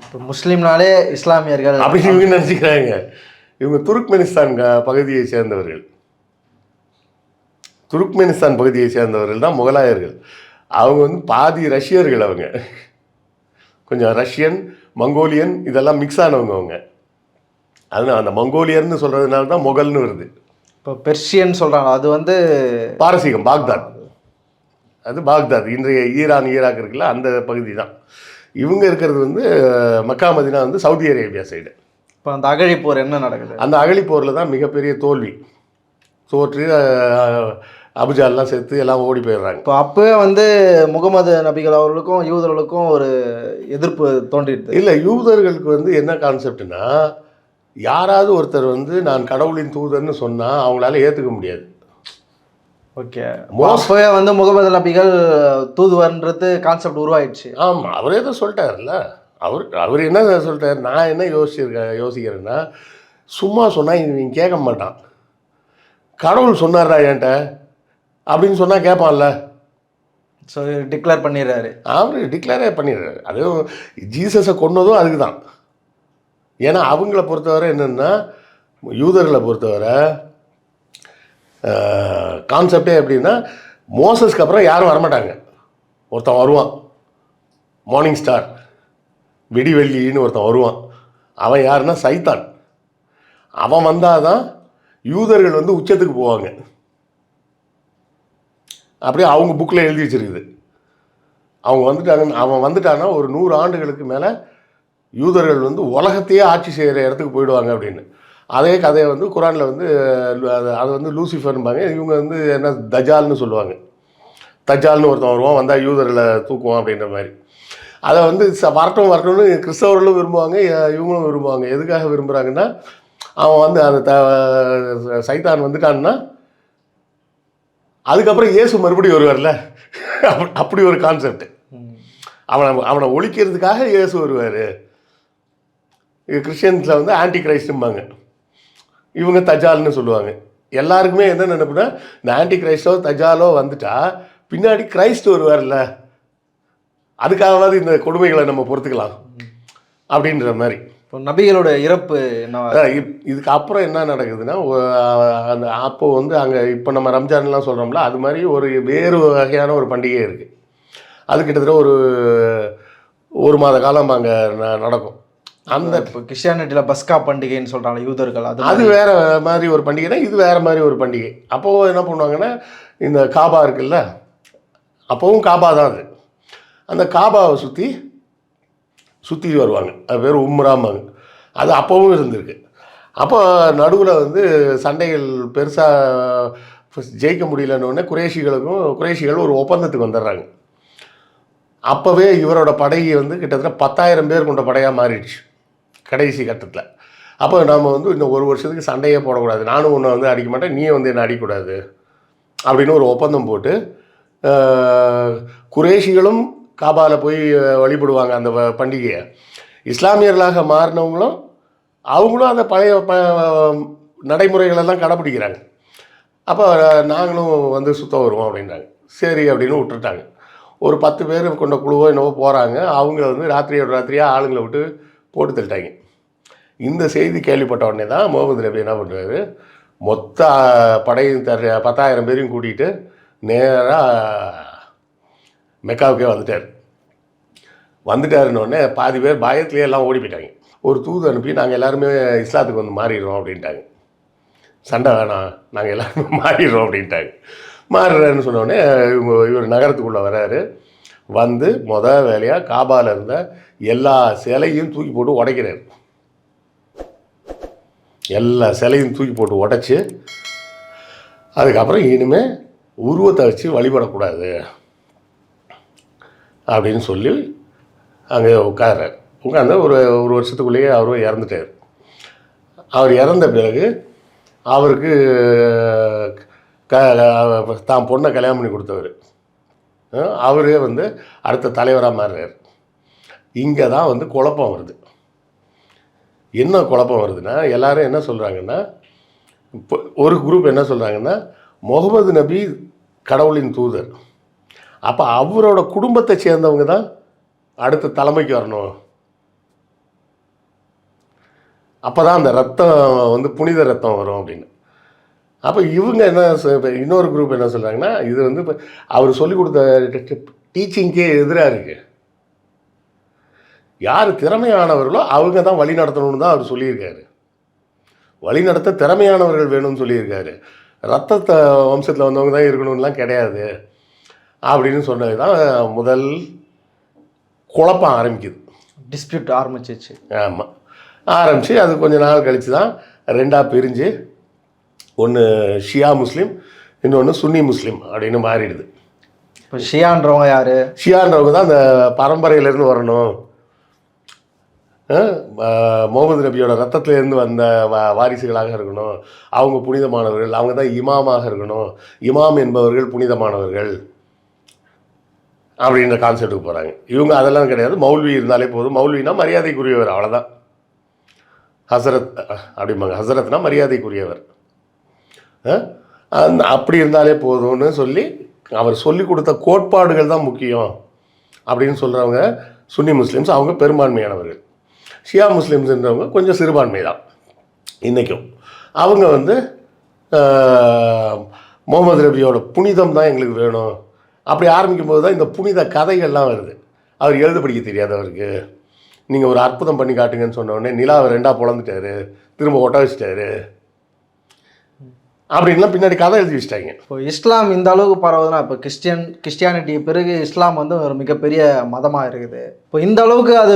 இப்போ முஸ்லீம்னாலே இஸ்லாமியர்கள் அப்படின்னு இவங்க நினச்சிக்கிறாங்க. இவங்க துருக்மெனிஸ்தான் பகுதியை சேர்ந்தவர்கள். துருக்மெனிஸ்தான் பகுதியை சேர்ந்தவர்கள் தான் முகலாயர்கள். அவங்க வந்து பாதி ரஷ்யர்கள், அவங்க கொஞ்சம் ரஷ்யன் மங்கோலியன் இதெல்லாம் மிக்ஸ் ஆனவங்க அவங்க. அதனால் அந்த மங்கோலியர்னு சொல்கிறதுனால தான் முகல்னு வருது. இப்போ பெர்ஷியன் சொல்கிறாங்க, அது வந்து பாரசீகம், பாக்தாத். அது பாக்தாத் இன்றைய ஈரான் ஈராக் இருக்குல்ல, அந்த பகுதி தான். இவங்க இருக்கிறது வந்து மக்கா மதினா வந்து சவுதி அரேபியா சைடு. இப்போ அந்த அகழிப்போர் என்ன நடக்குது? அந்த அகழிப்போரில் தான் மிகப்பெரிய தோற்று அபுஜால்லாம் சேர்த்து எல்லாம் ஓடி போயிடுறாங்க. இப்போ அப்போவே வந்து முகமது நபிகள் அவர்களுக்கும் யூதர்களுக்கும் ஒரு எதிர்ப்பு தோன்றிடுது. இல்லை, யூதர்களுக்கு வந்து என்ன கான்செப்ட்னா, யாராவது ஒருத்தர் வந்து நான் கடவுளின் தூதர்னு சொன்னால் அவங்களால ஏற்றுக்க முடியாது. ஓகே, அப்பவே வந்து முகமது நபிகள் தூதுவர்ன்றது கான்செப்ட் உருவாயிடுச்சு. ஆமாம், அவரே தான் சொல்லிட்டாருல்ல. அவர் என்ன சொல்லிட்டார், நான் என்ன யோசிக்கிறேன்னா, சும்மா சொன்னால் இவன் கேட்க மாட்டான். கடவுள் சொன்னார்டா என்கிட்ட அப்படின்னு சொன்னால் கேட்பான்ல. ஸோ டிக்ளேர் பண்ணிடுறாரு. அவர் டிக்ளேரே பண்ணிடுறாரு. அதுவும் ஜீசஸை கொன்னதும் அதுக்கு தான். ஏன்னா அவங்கள பொறுத்தவரை என்னென்னா, யூதர்களை பொறுத்தவரை கான்செப்டே எப்படின்னா, மோசஸ்க்கு அப்புறம் யாரும் வரமாட்டாங்க. ஒருத்தன் வருவான், மார்னிங் ஸ்டார், விடிவெள்ளின்னு ஒருத்தன் வருவான். அவன் யாருன்னா சைத்தான். அவன் வந்தால் தான் யூதர்கள் வந்து உச்சத்துக்கு போவாங்க. அப்படியே அவங்க புக்கில் எழுதி வச்சிருக்குது. அவன் வந்துட்டான்னா ஒரு 100 ஆண்டுகளுக்கு மேலே யூதர்கள் வந்து உலகத்தையே ஆட்சி செய்கிற இடத்துக்கு போயிடுவாங்க அப்படின்னு. அதே கதையை வந்து குரானில் வந்து அது வந்து லூசிஃபர்ம்பாங்க. இவங்க வந்து என்ன தஜால்னு சொல்லுவாங்க. தஜால்னு ஒருத்தன் வருவான், வந்தால் யூதர்களை தூக்குவான் அப்படின்ற மாதிரி. அதை வந்து வரட்டும்னு கிறிஸ்தவர்களும் விரும்புவாங்க, இவங்களும் விரும்புவாங்க. எதுக்காக விரும்புகிறாங்கன்னா, அவன் வந்து அந்த சைத்தான் வந்துட்டான்னா அதுக்கப்புறம் இயேசு மறுபடியும் வருவார்ல, அப்படி ஒரு கான்செப்ட். அவனை ஒழிக்கிறதுக்காக இயேசு வருவார். கிறிஸ்டியன்ஸில் வந்து ஆன்டி கிரைஸ்டும்பாங்க, இவங்க தஜால்னு சொல்லுவாங்க. எல்லாருக்குமே என்ன நினைப்புனா, இந்த ஆன்டி கிரைஸ்டோ தஜாலோ வந்துட்டா பின்னாடி கிரைஸ்ட் வருவார்ல, அதுக்காகவாது இந்த கொடுமைகளை நம்ம பொறுத்துக்கலாம் அப்படின்ற மாதிரி. இப்போ நபிகளோட இறப்பு என்ன, இதுக்கு அப்புறம் என்ன நடக்குதுன்னா, அந்த அப்போ வந்து அங்கே இப்போ நம்ம ரம்ஜான்லாம் சொல்கிறோம்ல, அது மாதிரி ஒரு வேறு வகையான ஒரு பண்டிகை இருக்குது. அது கிட்டத்தட்ட ஒரு மாத காலம் அங்கே நடக்கும். அந்த இப்போ கிறிஸ்டியானிட்டியில் பஸ்கா பண்டிகைன்னு சொல்கிறாங்க யூதர்கள், அது வேறு மாதிரி ஒரு பண்டிகைனா, இது வேறு மாதிரி ஒரு பண்டிகை. அப்போது என்ன பண்ணுவாங்கன்னா, இந்த காபா இருக்குல்ல, அப்போவும் காபா தான் அது. அந்த காபாவை சுற்றி வருவாங்க. அது பேர் உம்ராம்பாங்க. அது அப்போவும் இருந்திருக்கு. அப்போ நடுவில் வந்து சண்டைகள் பெருசாக ஜெயிக்க முடியலன்னொடனே குறைஷிகள் ஒரு ஒப்பந்தத்துக்கு வந்துடுறாங்க. அப்போவே இவரோட படையை வந்து கிட்டத்தட்ட 10,000 பேர் கொண்ட படையாக மாறிடுச்சு கடைசி கட்டத்தில். அப்போ நாம் வந்து இன்னும் 1 வருஷத்துக்கு சண்டையே போடக்கூடாது, நானும் உன்னை வந்து அடிக்க மாட்டேன், நீயே வந்து என்னை அடிக்கக்கூடாது அப்படின்னு ஒரு ஒப்பந்தம் போட்டு, குறைஷிகளும் காபாவில் போய் வழிபடுவாங்க அந்த பண்டிகையை. இஸ்லாமியர்களாக மாறினவங்களும் அவங்களும் அந்த பழைய நடைமுறைகளெல்லாம் கடைப்பிடிக்கிறாங்க. அப்போ நாங்களும் வந்து சுத்தம் வருவோம் அப்படின்றாங்க. சரி அப்படின்னு விட்டுட்டாங்க. ஒரு 10 பேர் கொண்ட குழுவோ என்னவோ போகிறாங்க. அவங்கள வந்து ராத்திரியாக ஆளுங்களை விட்டு போட்டு தள்ளிட்டாங்க. இந்த செய்தி கேள்விப்பட்ட உடனே தான் முகமது நபி என்ன பண்ணுறாரு, மொத்த படையும் 10,000 பேரையும் கூட்டிகிட்டு நேராக மெக்காவுக்கே வந்துட்டாருன்னொடனே பாதி பேர் பயத்துலேயே எல்லாம் ஓடி போயிட்டாங்க. ஒரு தூது அனுப்பி நாங்கள் எல்லாருமே இஸ்லாத்துக்கு வந்து மாறிடுறோம் அப்படின்ட்டாங்க. சண்டை வேணாம், நாங்கள் எல்லாருமே மாறிடுறோம் அப்படின்ட்டாங்க. மாறுறேன்னு சொன்னோடனே இவர் நகரத்துக்குள்ளே வர்றாரு. வந்து வேலையாக காபாவில் இருந்த எல்லா சிலையும் தூக்கி போட்டு உடைக்கிறார். எல்லா சிலையும் தூக்கி போட்டு உடைச்சி, அதுக்கப்புறம் இனிமேல் உருவத்தை வச்சு வழிபடக்கூடாது அப்படின்னு சொல்லி அங்கே உட்கார்ந்து ஒரு வருஷத்துக்குள்ளேயே அவரும் இறந்துட்டார். அவர் இறந்த பிறகு அவருக்கு தான் பொண்ணை கல்யாணம் பண்ணி கொடுத்தவர் அவரே வந்து அடுத்த தலைவராக மாறுறார். இங்கே தான் வந்து குழப்பம் வருது. என்ன குழப்பம் வருதுன்னா, எல்லோரும் என்ன சொல்கிறாங்கன்னா, இப்போ ஒரு குரூப் என்ன சொல்கிறாங்கன்னா, முகமது நபி கடவுளின் தூதர், அப்போ அவரோட குடும்பத்தை சேர்ந்தவங்க தான் அடுத்த தலைமைக்கு வரணும், அப்போ தான் அந்த ரத்தம் வந்து புனித ரத்தம் வரும் அப்படின்னு. அப்போ இவங்க என்ன, இன்னொரு குரூப் என்ன சொல்கிறாங்கன்னா, இது வந்து இப்போ அவர் சொல்லிக் கொடுத்த டீச்சிங்க்கே எதிராக இருக்குது. யார் திறமையானவர்களோ அவங்க தான் வழி நடத்தணும்னு தான் அவர் சொல்லியிருக்காரு. வழி நடத்த திறமையானவர்கள் வேணும்னு சொல்லியிருக்காரு. ரத்தத்தை வம்சத்தில் வந்தவங்க தான் இருக்கணும்லாம் கிடையாது அப்படின்னு சொன்னது தான் முதல் குழப்பம் ஆரம்பிக்குது. டிஸ்பியூட் ஆரம்பிச்சிச்சு. ஆமாம், ஆரம்பித்து அது கொஞ்சம் நாள் கழித்து தான் ரெண்டாக பிரிஞ்சு ஒன்று ஷியா முஸ்லீம், இன்னொன்று சுன்னி முஸ்லீம் அப்படின்னு மாறிடுது. இப்போ ஷியான்றவங்க யார்? ஷியான்றவங்க தான் அந்த பரம்பரையிலேருந்து வரணும், முகமது நபியோட ரத்தத்திலேருந்து வந்த வாரிசுகளாக இருக்கணும், அவங்க புனிதமானவர்கள், அவங்க தான் இமாமாக இருக்கணும், இமாம் என்பவர்கள் புனிதமானவர்கள் அப்படின்ற கான்செப்டுக்கு போகிறாங்க. இவங்க அதெல்லாம் கிடையாது, மௌல்வி இருந்தாலே போதும், மௌல்வினா மரியாதைக்குரியவர், அவ்வளோதான். ஹசரத் அப்படிம்பாங்க, ஹசரத்னா மரியாதைக்குரியவர், அப்படி இருந்தாலே போதும்னு சொல்லி அவர் சொல்லி கொடுத்த கோட்பாடுகள் தான் முக்கியம் அப்படின்னு சொல்கிறவங்க சுன்னி முஸ்லீம்ஸ். அவங்க பெரும்பான்மையானவர்கள். ஷியா முஸ்லீம்ஸ்ன்றவங்க கொஞ்சம் சிறுபான்மை தான் இன்றைக்கும். அவங்க வந்து முகமது நபியோட புனிதம் தான் எங்களுக்கு வேணும் அப்படி ஆரம்பிக்கும் போது தான் இந்த புனித கதைகள்லாம் வருது. அவர் எழுத படிக்க தெரியாதவருக்கு நீங்கள் ஒரு அற்புதம் பண்ணி காட்டுங்கன்னு சொன்னோடனே நிலாவை 2ஆக பிளந்துட்டாரு, திரும்ப ஒட்ட வச்சிட்டாரு அப்படின்லாம் பின்னாடி கதை எழுதி வச்சிட்டாங்க. இப்போ இஸ்லாம் இந்த அளவுக்கு பரவுதுன்னா, இப்போ கிறிஸ்டியானிட்டி பிறகு இஸ்லாம் வந்து ஒரு மிகப்பெரிய மதமாக இருக்குது. இப்போ இந்த அளவுக்கு அது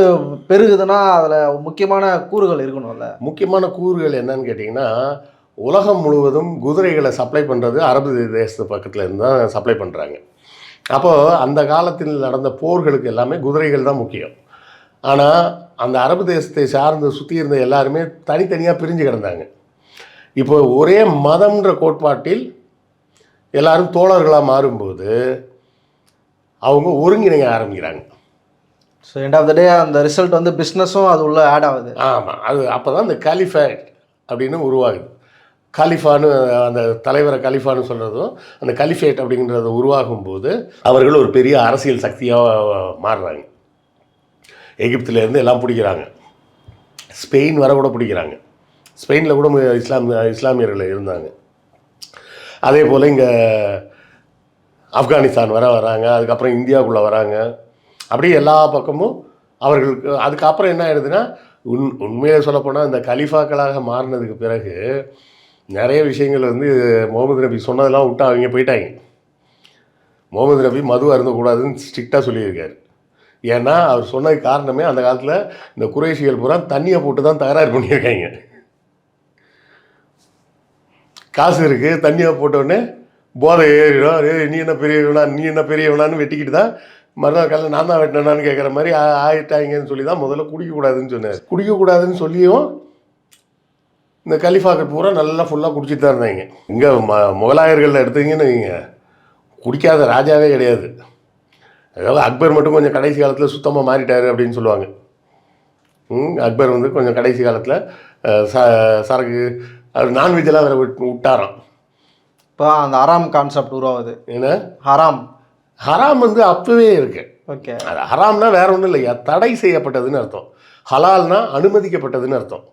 பெருகுதுன்னா அதில் முக்கியமான கூறுகள் இருக்கணும்ல. முக்கியமான கூறுகள் என்னன்னு கேட்டிங்கன்னா, உலகம் முழுவதும் குதிரைகளை சப்ளை பண்ணுறது அரபு தேசத்து பக்கத்தில் இருந்து தான் சப்ளை பண்ணுறாங்க. அப்போது அந்த காலத்தில் நடந்த போர்களுக்கு எல்லாமே குதிரைகள் தான் முக்கியம். ஆனால் அந்த அரபு தேசத்தை சார்ந்து சுற்றி இருந்த எல்லாருமே தனித்தனியாக பிரிஞ்சு கிடந்தாங்க. இப்போ ஒரே மதம்ன்ற கோட்பாட்டில் எல்லாரும் தோழர்களாக மாறும்போது அவங்க ஒருங்கிணைய ஆரம்பிக்கிறாங்க. ஸோ எண்ட் ஆஃப் த டே அந்த ரிசல்ட் வந்து பிஸ்னஸும் அது உள்ள ஆட் ஆகுது. ஆமாம், அது அப்போ தான் இந்த கலிஃபேட் அப்படின்னு உருவாகுது. கலிஃபான்னு அந்த தலைவரை கலிஃபான்னு சொல்கிறதும் அந்த கலிஃபேட் அப்படிங்கிறது உருவாகும்போது அவர்கள் ஒரு பெரிய அரசியல் சக்தியாக மாறுறாங்க. எகிப்திலேருந்து எல்லாம் பிடிக்கிறாங்க, ஸ்பெயின் வர கூட பிடிக்கிறாங்க. ஸ்பெயினில் கூட இஸ்லாமியர்கள் இருந்தாங்க. அதே போல் இங்கே ஆப்கானிஸ்தான் வராங்க, அதுக்கப்புறம் இந்தியாவுக்குள்ளே வராங்க. அப்படியே எல்லா பக்கமும் அவர்களுக்கு. அதுக்கப்புறம் என்ன ஆயிடுதுன்னா, உண்மையிலே சொல்லப்போனால் இந்த கலிஃபாக்களாக மாறினதுக்கு பிறகு நிறைய விஷயங்கள் வந்து முகமது நபி சொன்னதெல்லாம் விட்டு அவங்க போயிட்டாங்க. முகமது நபி மது அருந்தக்கூடாதுன்னு ஸ்ட்ரிக்டாக சொல்லியிருக்காரு. ஏன்னா அவர் சொன்னதுக்கு காரணமே அந்த காலத்தில் இந்த குறைஷிகள் பூரா தண்ணியை போட்டு தான் தகராறு பண்ணியிருக்காங்க. காசு இருக்குது, தண்ணியை போட்டோடனே போதை ஏறிடும், நீ என்ன பெரியவனான்னு வெட்டிக்கிட்டு தான் மறுநாள் காலையில் நான் தான் வெட்டினான்னு கேட்குற மாதிரி ஆயிட்டாங்கன்னு சொல்லி தான் முதல்ல குடிக்கக்கூடாதுன்னு சொன்னார். குடிக்கக்கூடாதுன்னு சொல்லியும் இந்த கலிஃபாக்கள் பூரா நல்லா ஃபுல்லாக குடிச்சிட்டு தான் இருந்தாங்க. இங்கே முகலாயர்களில் எடுத்தீங்கன்னு வைங்க, குடிக்காத ராஜாவே கிடையாது. அதாவது அக்பர் மட்டும் கொஞ்சம் கடைசி காலத்தில் சுத்தமாக மாறிட்டார் அப்படின்னு சொல்லுவாங்க. அக்பர் வந்து கொஞ்சம் கடைசி காலத்தில் சரக்கு அது நான்வெஜ்ஜெல்லாம் வேறு விட்டாராம். இப்போ அந்த ஹராம் கான்செப்ட் உருவாகுது. ஏன்னா ஹராம் வந்து அப்பவே இருக்கு. ஓகே, அது ஹராம்னா வேற ஒன்றும் இல்லையா, தடை செய்யப்பட்டதுன்னு அர்த்தம். ஹலால்னா அனுமதிக்கப்பட்டதுன்னு அர்த்தம்.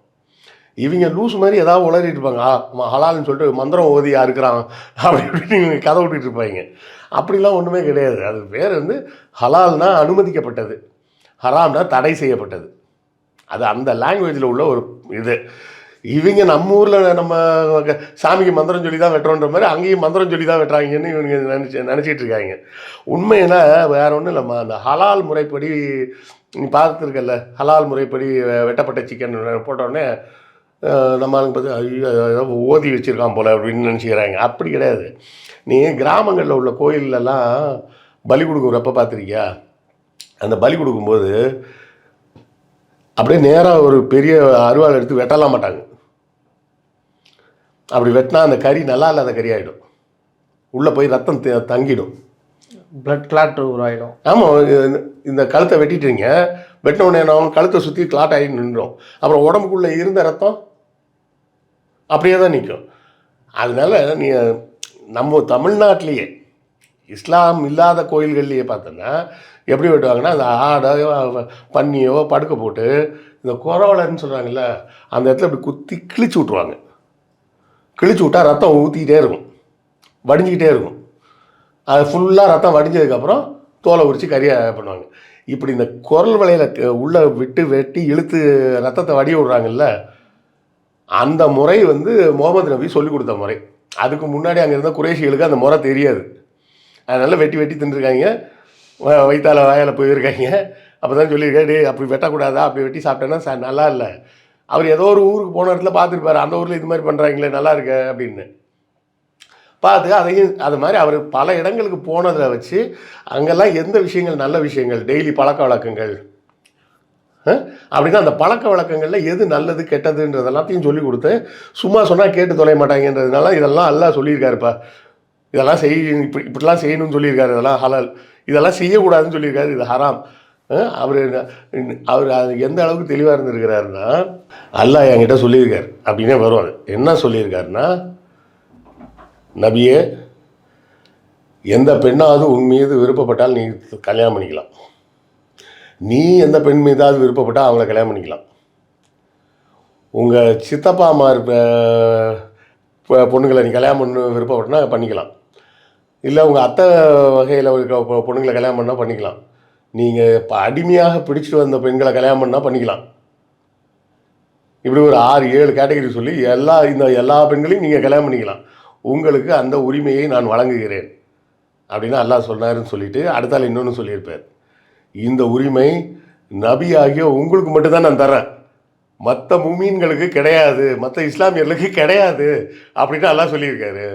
இவங்க லூஸ் மாதிரி ஏதாவது உளறிட்டு இருப்பாங்க. ஹலால்னு சொல்லிட்டு மந்திரம் ஓதியா இருக்கிறான் அப்படி இப்படின்னு இவங்க கதை விட்டுட்டு இருப்பாங்க. அப்படிலாம் ஒன்றுமே கிடையாது. அது பேர் வந்து ஹலால்னா அனுமதிக்கப்பட்டது, ஹராம்னா தடை செய்யப்பட்டது. அது அந்த லாங்குவேஜில் உள்ள ஒரு இது. இவங்க நம்ம ஊரில் நம்ம சாமிக்கு மந்திரம் சொல்லி தான் வெட்டுறோன்ற மாதிரி அங்கேயும் மந்திரம் சொல்லி தான் வெட்டுறாங்கன்னு இவங்க நினச்சிட்டு இருக்காங்க. உண்மையில வேற ஒன்றும் இல்லைம்மா, அந்த ஹலால் முறைப்படி நீ பார்த்துருக்கல, ஹலால் முறைப்படி வெட்டப்பட்ட சிக்கன் போட்டோடனே நம்ம பார்த்து ஐயோ ஓதி வச்சுருக்கான் போல் அப்படின்னு நினச்சிக்கிறாங்க. அப்படி கிடையாது. நீ கிராமங்களில் உள்ள கோயிலெல்லாம் பலி கொடுக்குறப்ப பார்த்துருக்கியா, அந்த பலி கொடுக்கும்போது அப்படியே நேராக ஒரு பெரிய அருவாள் எடுத்து வெட்டலாம் மாட்டாங்க. அப்படி வெட்டினா அந்த கறி நல்லா இல்லாத கறி ஆகிடும், உள்ளே போய் ரத்தம் தங்கிடும், பிளட் கிளாட் உருவாயிடும். ஆமாம், இந்த கழுத்தை வெட்டிட்டுருங்க, வெட்டினோடனே நான் கழுத்தை சுற்றி கிளாட் ஆகி நின்றோம். அப்புறம் உடம்புக்குள்ளே இருந்த ரத்தம் அப்படியே தான் நிற்கும். அதனால நீ நம்ம தமிழ்நாட்டிலேயே இஸ்லாம் இல்லாத கோயில்கள்லேயே பார்த்தோன்னா எப்படி வெட்டுவாங்கன்னா, அந்த ஆடோ பன்னியோ படுக்க போட்டு இந்த குறவலைன்னு சொல்கிறாங்கல்ல, அந்த இடத்துல இப்படி குத்தி கிழிச்சு விட்ருவாங்க. கிழிச்சு விட்டால் ரத்தம் ஊற்றிக்கிட்டே இருக்கும், வடிஞ்சிக்கிட்டே இருக்கும். அது ஃபுல்லாக ரத்தம் வடிஞ்சதுக்கப்புறம் தோலை உரித்து கறியாக பண்ணுவாங்க. இப்படி இந்த குரல் வலையில் உள்ளே விட்டு வெட்டி இழுத்து ரத்தத்தை வடிய விட்றாங்கல்ல, அந்த முறை வந்து முகமது நபி சொல்லிக் கொடுத்த முறை. அதுக்கு முன்னாடி அங்கே இருந்த குறைஷிகளுக்கு அந்த முறை தெரியாது. அதனால் வெட்டி வெட்டி தின்றுருக்காங்க, வயிற்றால வாயால் போயிருக்காங்க. அப்போ தான் சொல்லியிருக்காரு, டே அப்படி வெட்டக்கூடாதா, அப்படி வெட்டி சாப்பிட்டேன்னா நல்லா இல்லை. அவர் ஏதோ ஒரு ஊருக்கு போன இடத்துல பார்த்துருப்பார், அந்த ஊரில் இது மாதிரி பண்ணுறாங்களே நல்லா இருக்க அப்படின்னு பார்த்து அதையும் அது மாதிரி அவர் பல இடங்களுக்கு போனதில் வச்சு அங்கெல்லாம் எந்த விஷயங்கள் நல்ல விஷயங்கள், டெய்லி பழக்க வழக்கங்கள், அப்படின்னா அந்த பழக்க வழக்கங்களில் எது நல்லது கெட்டதுன்றது எல்லாத்தையும் சொல்லி கொடுத்து சும்மா சொன்னால் கேட்டு தொலைய மாட்டாங்கன்றதுனால இதெல்லாம் எல்லாம் சொல்லியிருக்காருப்பா, இதெல்லாம் இப்படிலாம் செய்யணும்னு சொல்லியிருக்காரு, இதெல்லாம் ஹலால், இதெல்லாம் செய்யக்கூடாதுன்னு சொல்லியிருக்காரு, இது ஹராம். அவர் அது எந்த அளவுக்கு தெளிவாக இருந்திருக்கிறாருன்னா, அல்லாஹ் என்கிட்ட சொல்லியிருக்கார் அப்படின்னே வரும். அது என்ன சொல்லியிருக்காருன்னா, நபியே, எந்த பெண்ணாவது உன் மீது விருப்பப்பட்டால் நீ கல்யாணம் பண்ணிக்கலாம், நீ எந்த பெண் மீதாவது விருப்பப்பட்டால் அவங்கள கல்யாணம் பண்ணிக்கலாம், உங்கள் சித்தப்பாமார் பொண்ணுங்களை நீ கல்யாணம் பண்ண விருப்பப்பட்டனா பண்ணிக்கலாம், இல்லை உங்கள் அத்தை வகையில் இருக்க பொண்ணுங்களை கல்யாணம் பண்ணால் பண்ணிக்கலாம், நீங்கள் இப்போ அடிமையாக பிடிச்சிட்டு வந்த பெண்களை கல்யாணம் பண்ணால் பண்ணிக்கலாம். இப்படி ஒரு 6-7 கேட்டகரி சொல்லி எல்லா பெண்களையும் நீங்கள் கல்யாணம் பண்ணிக்கலாம், உங்களுக்கு அந்த உரிமையை நான் வழங்குகிறேன் அப்படின்னு அல்லாஹ் சொன்னாருன்னு சொல்லிட்டு அடுத்தால இன்னொன்று சொல்லியிருப்பார், இந்த உரிமை நபி ஆகிய உங்களுக்கு மட்டும்தான் நான் தரேன், மற்ற முமீன்களுக்கு கிடையாது, மற்ற இஸ்லாமியர்களுக்கு கிடையாது அப்படின்னு அல்லாஹ் சொல்லியிருக்காரு.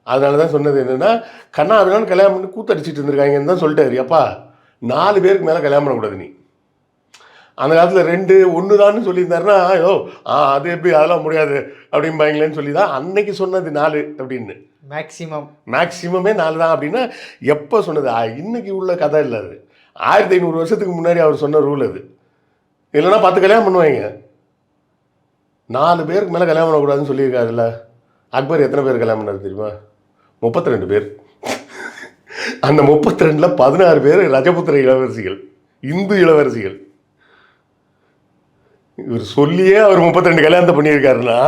அதனால தான் சொன்னது என்னென்னா, கண்ணாபினான்னு கல்யாணம் பண்ணி கூத்தடிச்சிட்டு இருந்திருக்காங்கன்னு தான் சொல்லிட்டாரு. அப்பா 4 பேருக்கு மேலே கல்யாணம் பண்ணக்கூடாது நீ. அந்த காலத்தில் 2 1 தான்னு சொல்லியிருந்தாருன்னா, அது எப்படி, அதெல்லாம் முடியாது அப்படிம்பாங்களேன்னு சொல்லி தான் அன்னைக்கு சொன்னது 4 அப்படின்னு. மேக்சிமமே 4 தான் அப்படின்னா எப்போ சொன்னது? இன்னைக்கு உள்ள கதை இல்லை, அது 1500 வருஷத்துக்கு முன்னாடி அவர் சொன்ன ரூல் அது. இல்லைன்னா 10 கல்யாணம் பண்ணுவாங்க. 4 பேருக்கு மேலே கல்யாணம் பண்ணக்கூடாதுன்னு சொல்லியிருக்காருல்ல. அக்பர் எத்தனை பேர் கல்யாணம் பண்ணார் தெரியுமா? 32 பேர். அந்த 32ல் 16 பேர் ரஜபுத்திர இளவரசிகள், இந்து இளவரசிகள். இவர் சொல்லியே அவர் 32 கல்யாணத்தை பண்ணியிருக்காருன்னா,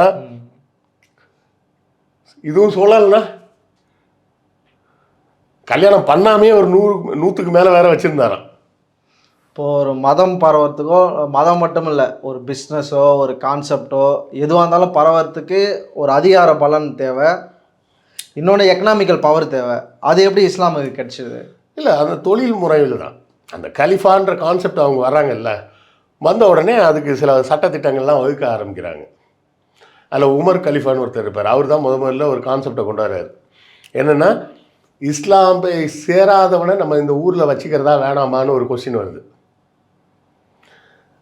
இதுவும் சொல்லலைன்னா கல்யாணம் பண்ணாமே ஒரு 100க்கு மேலே வேற வச்சுருந்தாராம். இப்போது ஒரு மதம் பரவறதுக்கோ, மதம் மட்டும் இல்லை, ஒரு பிஸ்னஸோ ஒரு கான்செப்டோ எதுவாக இருந்தாலும் பரவறதுக்கு ஒரு அதிகார பலன் தேவை, இன்னொன்று எக்கனாமிக்கல் பவர் தேவை. அது எப்படி இஸ்லாமுக்கு கிடைச்சிது? இல்லை, அந்த தொழில் முறையில் தான் அந்த கலிஃபான்ற கான்செப்ட் அவங்க வர்றாங்கல்ல, வந்த உடனே அதுக்கு சில சட்டத்திட்டங்கள்லாம் வகுக்க ஆரம்பிக்கிறாங்க. அதில் உமர் கலிஃபான்னு ஒருத்தர் இருப்பார். அவர் தான் முதல்ல ஒரு கான்செப்டை கொண்டு வர்றாரு. என்னென்னா, இஸ்லாமை சேராதவனை நம்ம இந்த ஊரில் வச்சுக்கிறதா வேணாமான்னு ஒரு கொஸ்டின் வருது.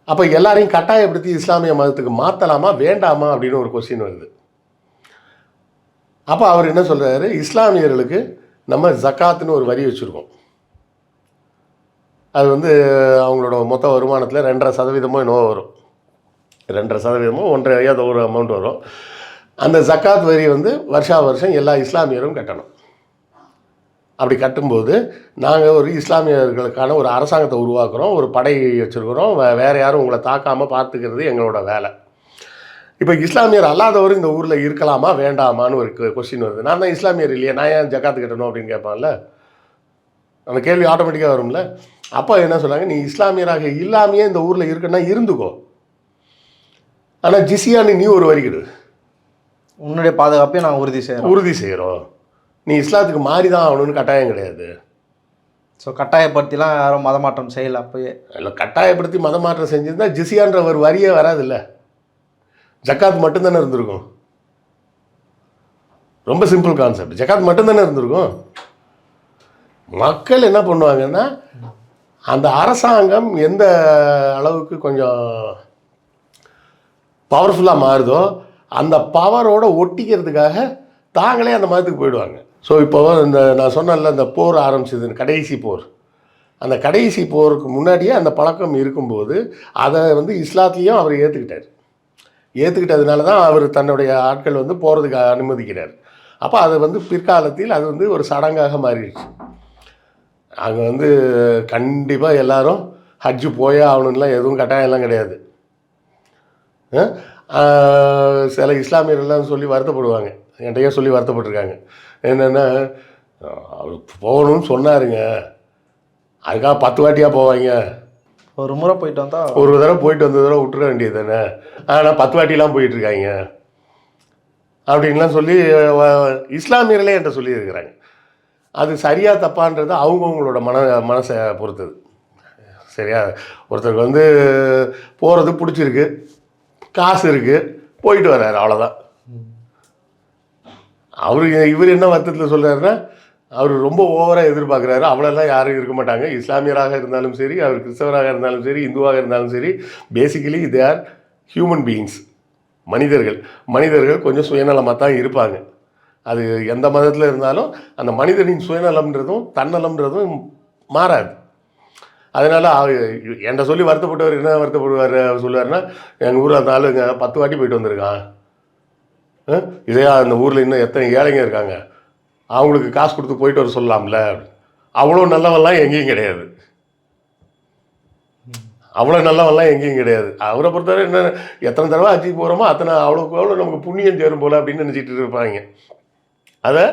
அப்போ எல்லாரையும் கட்டாயப்படுத்தி இஸ்லாமிய மதத்துக்கு மாற்றலாமா வேண்டாமா அப்படின்னு ஒரு கொஸ்டின் வருது. அப்போ அவர் என்ன சொல்கிறாரு, இஸ்லாமியர்களுக்கு நம்ம ஜக்காத்துன்னு ஒரு வரி வச்சுருக்கோம். அது அவங்களோட மொத்த வருமானத்தில் 2.5% என்னவோ வரும், 2.5% 1.5 ஒரு அமௌண்ட் வரும். அந்த ஜக்காத் வரி வருஷம் எல்லா இஸ்லாமியரும் கட்டணும். அப்படி கட்டும்போது நாங்கள் ஒரு இஸ்லாமியர்களுக்கான ஒரு அரசாங்கத்தை உருவாக்குறோம், ஒரு படை வச்சுருக்கிறோம், வேறு யாரும் உங்களை தாக்காமல் பார்த்துக்கிறது எங்களோட வேலை. இப்போ இஸ்லாமியர் அல்லாதவர் இந்த ஊரில் இருக்கலாமா வேண்டாமான்னு ஒரு கொஸ்டின் வருது. நான் தான் இஸ்லாமியர் இல்லையா, நான் ஏன் ஜக்காத்து கட்டணும் அப்படின்னு கேட்பான்ல, அந்த கேள்வி ஆட்டோமேட்டிக்காக வரும்ல. அப்போ என்ன சொன்னாங்க, நீ இஸ்லாமியராக இல்லாமையே இந்த ஊரில் இருக்குன்னா இருந்துக்கோ, ஆனால் ஜிசியான்னு நீ ஒரு வரிக்கிடு, உன்னுடைய பாதுகாப்பையும் நான் உறுதி செய்கிறோம். நீ இஸ்லாத்துக்கு மாறி தான் ஆகணும்னு கட்டாயம் கிடையாது. ஸோ கட்டாயப்படுத்திலாம் யாரும் மதமாற்றம் செய்யலை. அப்போயே இல்லை, கட்டாயப்படுத்தி மதமாற்றம் செஞ்சிருந்தா ஜிசியான்ற ஒரு வரியே வராதில்ல, ஜக்காத் மட்டும்தானே இருந்திருக்கும். ரொம்ப சிம்பிள் கான்செப்ட், ஜக்காத் மட்டும்தானே இருந்திருக்கும். மக்கள் என்ன பண்ணுவாங்கன்னா, அந்த அரசாங்கம் எந்த அளவுக்கு கொஞ்சம் பவர்ஃபுல்லாக மாறுதோ அந்த பவரோட ஒட்டிக்கிறதுக்காக தாங்களே அந்த மதத்துக்கு போயிடுவாங்க. ஸோ இப்போ நான் சொன்னேன்ல, இந்த போர் ஆரம்பிச்சதுன்னு, கடைசி போர், அந்த கடைசி போருக்கு முன்னாடியே அந்த பழக்கம் இருக்கும்போது அதை இஸ்லாத்துலேயும் அவர் ஏற்றுக்கிட்டதுனால தான் அவர் தன்னுடைய ஆட்கள் போகிறதுக்கு அனுமதிக்கிறார். அப்போ அது பிற்காலத்தில் அது ஒரு சடங்காக மாறிடுச்சு. அங்கே கண்டிப்பாக எல்லாரும் ஹஜ்ஜு போயே ஆகணும்லாம் எதுவும் கட்டாயம்லாம் கிடையாது. சில இஸ்லாமியர்கள்லாம் சொல்லி வருத்தப்படுவாங்க, என்கிட்டயே சொல்லி வருத்தப்பட்டிருக்காங்க. என்னென்னா, அவர் போகணும்னு சொன்னாருங்க, அதுக்காக 10 வாட்டியாக போவாங்க, ஒரு முறை போயிட்டு வந்தால் ஒரு தடவை போயிட்டு வந்த தடவை விட்டுற வேண்டியது தானே, ஆனால் 10 வாட்டிலாம் போயிட்டுருக்காங்க அப்படின்லாம் சொல்லி இஸ்லாமியர்களே என்கிட்ட சொல்லியிருக்கிறாங்க. அது சரியாக தப்பான்றது அவங்கவுங்களோட மனசை பொறுத்தது. சரியா, ஒருத்தருக்கு போகிறது பிடிச்சிருக்கு, காசு இருக்குது, போயிட்டு வர்றாரு, அவ்வளோதான். இவர் என்ன வருத்தத்தில் சொல்கிறாருன்னா, அவர் ரொம்ப ஓவராக எதிர்பார்க்குறாரு. அவ்வளோலாம் யாரும் இருக்க மாட்டாங்க. இஸ்லாமியராக இருந்தாலும் சரி, அவர் கிறிஸ்தவராக இருந்தாலும் சரி, இந்துவாக இருந்தாலும் சரி, basically they are human beings. மனிதர்கள் கொஞ்சம் சுயநலமாக தான் இருப்பாங்க. அது எந்த மதத்தில் இருந்தாலும் அந்த மனிதனின் சுயநலம்ன்றதும் தன்னலம்ன்றதும் மாறாது. அதனால் என்கிட்ட சொல்லி வருத்தப்பட்டவர் என்ன வருத்தப்படுவார் சொல்லுவார்னா, எங்கள் ஊரில் அந்த ஆளுங்க 10 வாட்டி போயிட்டு வந்திருக்கான். இதே அந்த ஊரில் இன்னும் எத்தனை ஏழைங்க இருக்காங்க, அவங்களுக்கு காசு கொடுத்து போயிட்டு வர சொல்லலாம்ல. அவ்வளோ நல்லவெல்லாம் எங்கேயும் கிடையாது. அவரை பொறுத்தவரை என்ன, எத்தனை தடவை அஜிக்கு போகிறோமோ அத்தனை அவ்வளோக்கு அவ்வளோ நமக்கு புண்ணியம் சேரும் போல் அப்படின்னு நினச்சிட்டு இருப்பாங்க. அதை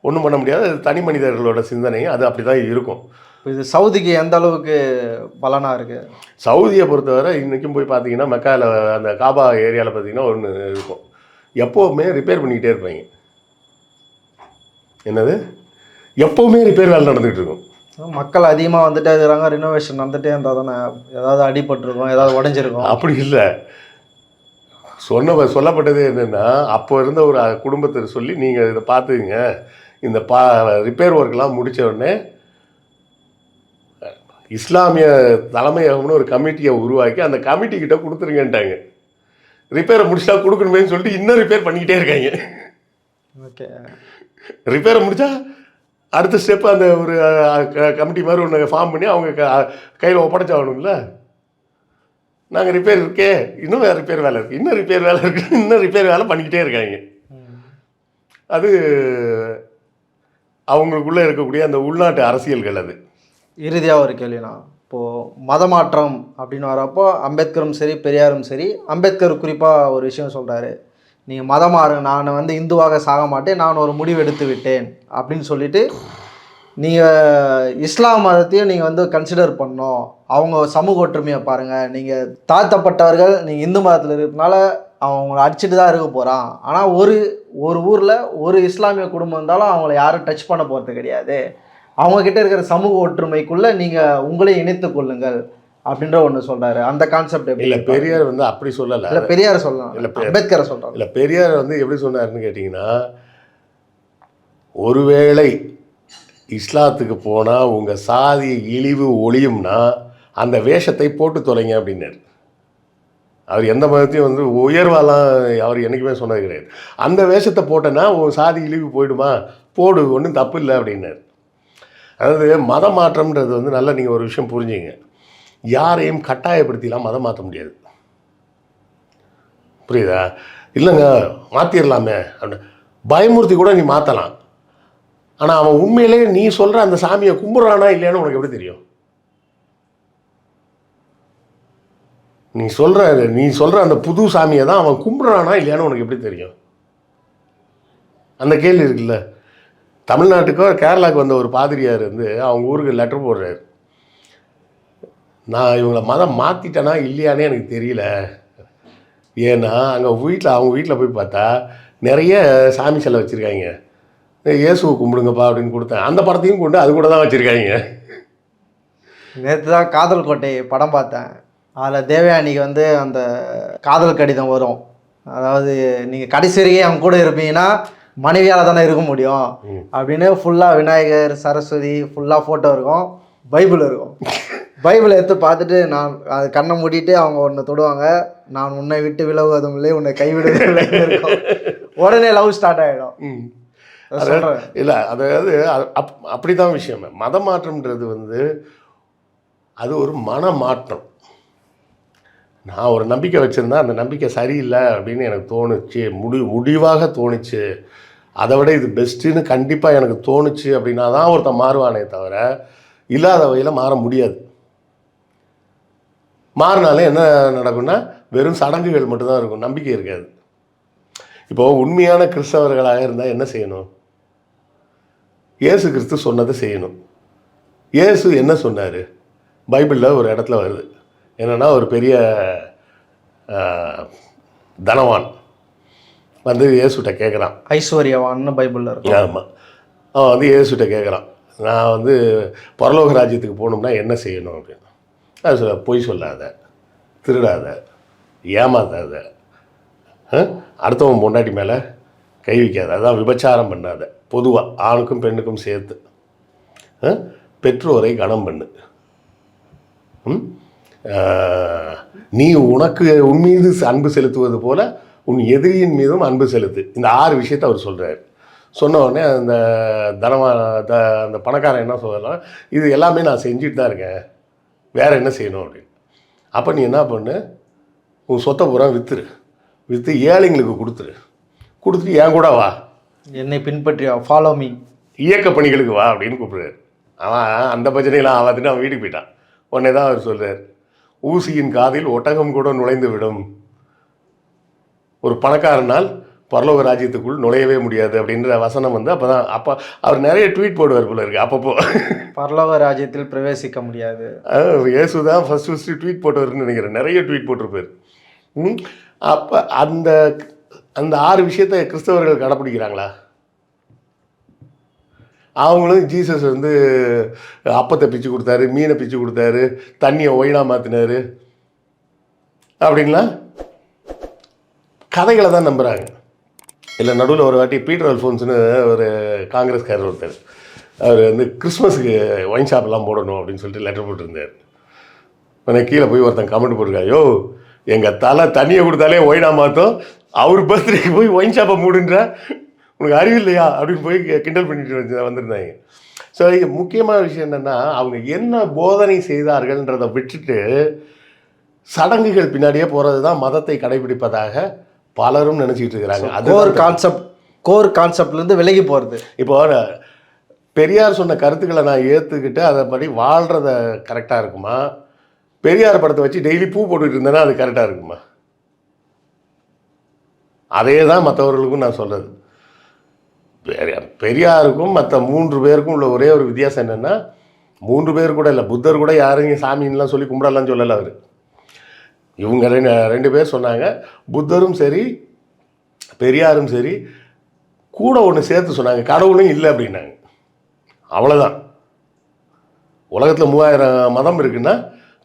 ஒன்றும் பண்ண முடியாது. அது தனி மனிதர்களோட சிந்தனை, அது அப்படி தான் இருக்கும். இது சவுதிக்கு எந்த அளவுக்கு பலனாக இருக்குது? சவுதியை பொறுத்தவரை இன்றைக்கும் போய் பார்த்தீங்கன்னா மெக்காவில் அந்த காபா ஏரியாவில் பார்த்தீங்கன்னா ஒன்று இருக்கும், எப்போவுமே ரிப்பேர் பண்ணிக்கிட்டே இருப்பாங்க. என்னது, எப்போவுமே ரிப்பேர் வேலை நடந்துகிட்டு இருக்கும். மக்கள் அதிகமாக வந்துட்டே இருக்கிறாங்க, ரினோவேஷன் வந்துட்டே இருந்தால் தானே ஏதாவது அடிபட்டிருக்கும், ஏதாவது உடஞ்சிருக்கும். அப்படி இல்லை, சொல்லப்பட்டது என்னென்னா, அப்போ இருந்த ஒரு குடும்பத்தை சொல்லி நீங்கள் இதை பார்த்துங்க, இந்த ரிப்பேர் ஒர்க்கெலாம் முடித்த உடனே இஸ்லாமிய தலைமையகம்னு ஒரு கமிட்டியை உருவாக்கி அந்த கமிட்டிக்கிட்ட கொடுத்துருங்கன்ட்டாங்க. ரிப்பேரை முடிச்சா கொடுக்கணுமேனு சொல்லிட்டு இன்னும் ரிப்பேர் பண்ணிக்கிட்டே இருக்காங்க. ஓகே, ரிப்பேரை முடித்தா அடுத்த ஸ்டெப்பு அந்த ஒரு கமிட்டி மாதிரி ஒன்று ஃபார்ம் பண்ணி அவங்க கையில் ஒப்படைச்சாகணும்ல. நாங்கள் ரிப்பேர் இருக்கே, இன்னும் வேறு ரிப்பேர் வேலை இருக்குது, இன்னும் ரிப்பேர் வேலை இருக்குது, இன்னும் ரிப்பேர் வேலை பண்ணிக்கிட்டே இருக்காங்க. அது அவங்களுக்குள்ளே இருக்கக்கூடிய அந்த உள்நாட்டு அரசியல்கள். அது இறுதியாக ஒரு கேள்வினா, இப்போது மதமாற்றம் அப்படின்னு வரப்போ அம்பேத்கரும் சரி பெரியாரும் சரி, அம்பேத்கர் குறிப்பாக ஒரு விஷயம் சொல்கிறாரு, நீங்கள் மதம் மாறுங்க, நான் இந்துவாக சாக மாட்டேன், நான் ஒரு முடிவு எடுத்து விட்டேன் அப்படின்னு சொல்லிட்டு, நீங்கள் இஸ்லாம் மதத்தையும் நீங்கள் கன்சிடர் பண்ணோம், அவங்க சமூக ஒற்றுமையை பாருங்கள், நீங்கள் தாழ்த்தப்பட்டவர்கள், நீங்கள் இந்து மதத்தில் இருக்கிறதுனால அவங்கள அடிச்சுட்டு தான் இருக்க போகிறான், ஆனால் ஒரு ஊரில் ஒரு இஸ்லாமிய குடும்பம் இருந்தாலும் அவங்கள யாரும் டச் பண்ண போகிறது கிடையாது, அவங்கக்கிட்ட இருக்கிற சமூக ஒற்றுமைக்குள்ளே நீங்கள் உங்களே இணைத்து கொள்ளுங்கள் அப்படின்ற ஒன்று சொல்கிறாரு. அந்த கான்செப்ட் எப்படி? இல்லை, பெரியார் அப்படி சொல்லலை. இல்லை, பெரியார் சொல்லலாம், இல்லை அம்பேத்கரை சொல்கிறார். இல்லை, பெரியார் எப்படி சொன்னார்னு கேட்டிங்கன்னா, ஒருவேளை இஸ்லாத்துக்கு போனால் உங்கள் சாதி இழிவு ஒழியும்னா அந்த வேஷத்தை போட்டு தொலைங்க அப்படின்னார். அவர் எந்த மதத்தையும் உயர்வாலாம் அவர் என்றைக்குமே சொன்னது கிடையாது. அந்த வேஷத்தை போட்டேன்னா உன் சாதி இழிவு போயிடுமா, போடு, ஒன்றும் தப்பு இல்லை அப்படின்னார். அதாவது மதம் மாற்றம்ன்றது நல்லா நீங்கள் ஒரு விஷயம் புரிஞ்சுங்க, யாரையும் கட்டாயப்படுத்திலாம் மதம் மாற்ற முடியாது. புரியுதா? இல்லைங்க மாற்றிடலாமே அப்படின்னு பயமுறுத்தி கூட நீ மாற்றலாம். ஆனால் அவன் உண்மையிலே நீ சொல்கிற அந்த சாமியை கும்பிட்றானா இல்லையான்னு உனக்கு எப்படி தெரியும்? நீ சொல்கிற அந்த புது சாமியை தான் அவன் கும்பிட்றானா இல்லையான்னு உனக்கு எப்படி தெரியும்? அந்த கேள்வி இருக்குல்ல. தமிழ்நாட்டுக்கோ கேரளாவுக்கு வந்த ஒரு பாதிரியார் அவங்க ஊருக்கு லெட்டர் போடுறாரு, நான் இவங்களை மதம் மாற்றிட்டேனா இல்லையானே எனக்கு தெரியல, ஏன்னா அவங்க வீட்டில் போய் பார்த்தா நிறைய சாமி சிலை வச்சுருக்காங்க, இயேசுவை கும்பிடுங்கப்பா அப்படின்னு கொடுத்தேன், அந்த படத்தையும் கொண்டு அது கூட தான் வச்சுருக்காங்க. நேற்று தான் காதல் கோட்டை படம் பார்த்தேன், அதில் தேவயானிக்கு அந்த காதல் கடிதம் வரும், அதாவது நீங்கள் கடைசி வரைக்கும் அவங்க கூட இருப்பீங்கன்னா மனைவியால் தானே இருக்க முடியும் அப்படின்னு ஃபுல்லாக விநாயகர் சரஸ்வதி ஃபுல்லாக ஃபோட்டோ இருக்கும், பைபிள் இருக்கும். பைபிளை எடுத்து பார்த்துட்டு நான் அது கண்ணை மூடிட்டு அவங்க ஒன்று தொடுவாங்க, நான் உன்னை விட்டு விலகுவதும் இல்லை உன்னை கைவிடுவதும் இல்லை இருக்கும், உடனே லவ் ஸ்டார்ட் ஆகிடும். இல்லை, அதாவது அப்படி தான் விஷயம். மதம் மாற்றம்ன்றது அது ஒரு மன மாற்றம். நான் ஒரு நம்பிக்கை வச்சுருந்தேன், அந்த நம்பிக்கை சரியில்லை அப்படின்னு எனக்கு தோணுச்சு, முடிவாக தோணுச்சு, அதை விட இது பெஸ்ட்டுன்னு கண்டிப்பாக எனக்கு தோணுச்சு அப்படின்னா தான் ஒருத்தன் மாறுவானே தவிர இல்லாத வகையில் மாற முடியாது. மாறினாலே என்ன நடக்கும்னா வெறும் சடங்குகள் மட்டும்தான் இருக்கும், நம்பிக்கை இருக்காது. இப்போது உண்மையான கிறிஸ்தவர்களாக இருந்தால் என்ன செய்யணும்? இயேசு கிறிஸ்து சொன்னதை செய்யணும். இயேசு என்ன சொன்னார்? பைபிளில் ஒரு இடத்துல வருது, என்னென்னா ஒரு பெரிய தனவான் இயேசுகிட்ட கேட்குறான், ஐஸ்வர்யவான்னு பைபிளில் இருக்கு. ஆமாம், அவன் இயேசுகிட்ட கேட்குறான், நான் பரலோக ராஜ்யத்துக்கு போகணும்னா என்ன செய்யணும் அப்படின்னு. அது பொய் சொல்லாத, திருடாத, ஏமாத்தாத, அடுத்தவன் பொண்டாட்டி மேலே கை வைக்காத, அதான் விபச்சாரம் பண்ணாத, பொதுவாக ஆணுக்கும் பெண்ணுக்கும் சேர்த்து. பெற்றோரை கனம் பண்ணு. நீ உனக்கு உன் மீது அன்பு செலுத்துவது போல உன் எதிரியின் மீதும் அன்பு செலுத்து. இந்த 6 விஷயத்தை அவர் சொல்கிறார். சொன்ன உடனே அந்த பணக்காரன் என்ன சொல்லலாம், இது எல்லாமே நான் செஞ்சுட்டு தான் இருக்கேன், வேறு என்ன செய்யணும் அப்படின்னு. அப்போ நீ என்ன பண்ணு, உன் சொத்தை பூரா விற்று ஏழைங்களுக்கு கொடுத்துட்டு என் கூட வா, என்னை பின்பற்றியா, ஃபாலோ மீ, இயக்க பணிகளுக்கு வா அப்படின்னு கூப்பிடுறாரு. அவன் அந்த பஜனையெல்லாம் ஆவாதுன்னு அவன் வீட்டுக்கு போயிட்டான். உடனே தான் அவர் சொல்கிறார், ஊசியின் காதில் ஒட்டகம் கூட நுழைந்து விடும், ஒரு பணக்காரனால் பரலோக ராஜ்யத்துக்குள் நுழையவே முடியாது அப்படின்ற வசனம் அப்போ அவர் நிறைய ட்வீட் போடுவார் போல இருக்கு. அப்பப்போ பரலோக ராஜ்யத்தில் பிரவேசிக்க முடியாது, இயேசு தான் ஃபஸ்ட்டு ட்வீட் போட்டவர்னு நினைக்கிறேன். நிறைய ட்வீட் போட்டிருப்பார். அப்போ அந்த 6 விஷயத்தை கிறிஸ்தவர்கள் கடைப்பிடிக்கிறாங்களா? அவங்களும் ஜீசஸ் அப்பத்தை பிச்சு கொடுத்தாரு, மீனை பிச்சு கொடுத்தாரு, தண்ணியை ஒயினாக மாற்றினாரு அப்படின்லாம் கதைகளை தான் நம்புகிறாங்க. இல்லை, நடுவில் ஒரு வாட்டி பீட்டர் அல்ஃபோன்ஸ்னு ஒரு காங்கிரஸ்காரர் ஒருத்தர், அவர் கிறிஸ்மஸுக்கு ஒயின் ஷாப்லாம் போடணும் அப்படின்னு சொல்லிட்டு லெட்டர் போட்டிருந்தார். உடனே கீழே போய் ஒருத்தன் கமெண்ட் போட்டிருக்கான், யோ எங்கள் தண்ணியை கொடுத்தாலே ஒயினாக மாற்றோம், அவர் பர்த்டேக்கு போய் ஒயின் ஷாப்பை மூடுன்ற, உனக்கு அறிவு இல்லையா அப்படின்னு போய் கிண்டல் பண்ணிட்டு வந்திருந்தாங்க. ஸோ முக்கியமான விஷயம் என்னென்னா, அவங்க என்ன போதனை செய்தார்கள்ன்றதை விட்டுட்டு சடங்குகள் பின்னாடியே போகிறது தான் மதத்தை கடைபிடிப்பதாக பலரும் நினச்சிக்கிட்டு இருக்கிறாங்க. அது கோர் கான்செப்ட்லேருந்து விலகி போகிறது. இப்போ பெரியார் சொன்ன கருத்துக்களை நான் ஏற்றுக்கிட்டு அதை படி வாழ்கிறத கரெக்டாக இருக்குமா, பெரியார் படத்தை வச்சு டெய்லி பூ போட்டுக்கிட்டு இருந்தேன்னா அது கரெக்டாக இருக்குமா? அதே தான் மற்றவர்களுக்கும் நான் சொல்கிறது. பெரியாருக்கும் மற்ற 3 பேருக்கும் உள்ள ஒரே ஒரு வித்தியாசம் என்னென்னா, 3 பேர் கூட இல்லை, புத்தர் கூட யாரையும் சாமின்லாம் சொல்லி கும்பிடலாம் சொல்லலை அவர். இவங்க 2 பேர் சொன்னாங்க. புத்தரும் சரி பெரியாரும் சரி கூட ஒன்று சேர்த்து சொன்னாங்க, கடவுளும் இல்லை அப்படின்னாங்க. அவ்வளோதான். உலகத்தில் 3000 மதம் இருக்குன்னா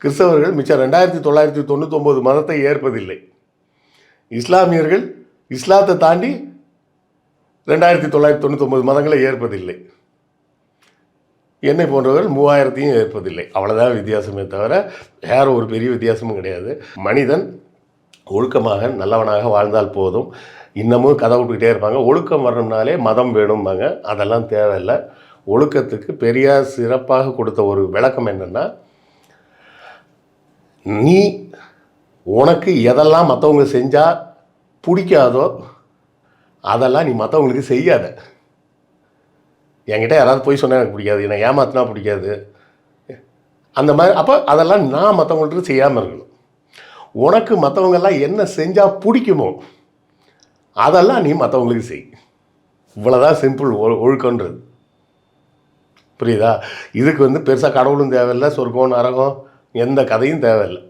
கிறிஸ்தவர்கள் மிச்சம் 2999 மதத்தை ஏற்பதில்லை. இஸ்லாமியர்கள் இஸ்லாத்தை தாண்டி 2999 மதங்களை ஏற்பதில்லை. என்னை போன்றவர்கள் 3000ஐயும் ஏற்பதில்லை. அவ்வளோதான் வித்தியாசமே தவிர வேறு ஒரு பெரிய வித்தியாசமும் கிடையாது. மனிதன் ஒழுக்கமாக நல்லவனாக வாழ்ந்தால் போதும். இன்னமும் கதை விட்டுக்கிட்டே இருப்பாங்க, ஒழுக்கம் வரணும்னாலே மதம் வேணும்பாங்க. அதெல்லாம் தேவையில்லை. ஒழுக்கத்துக்கு பெரியார் சிறப்பாக கொடுத்த ஒரு விளக்கம் என்னென்னா, நீ உனக்கு எதெல்லாம் மற்றவங்க செஞ்சால் பிடிக்காதோ அதெல்லாம் நீ மற்றவங்களுக்கு செய்யாத. என்கிட்ட யாராவது போய் சொன்னால் எனக்கு பிடிக்காது, என்னை ஏமாத்தினா பிடிக்காது, அந்த மாதிரி. அப்போ அதெல்லாம் நான் மற்றவங்கள்ட்ட செய்யாமல் இருக்கணும். உனக்கு மற்றவங்கெல்லாம் என்ன செஞ்சால் பிடிக்குமோ அதெல்லாம் நீ மற்றவங்களுக்கு செய். இவ்வளோதான் சிம்பிள் ஒழுக்கன்றது. புரியுதா? இதுக்கு பெருசாக கடவுளும் தேவையில்லை, சொர்க்கம் நரகம் எந்த கதையும் தேவையில்லை.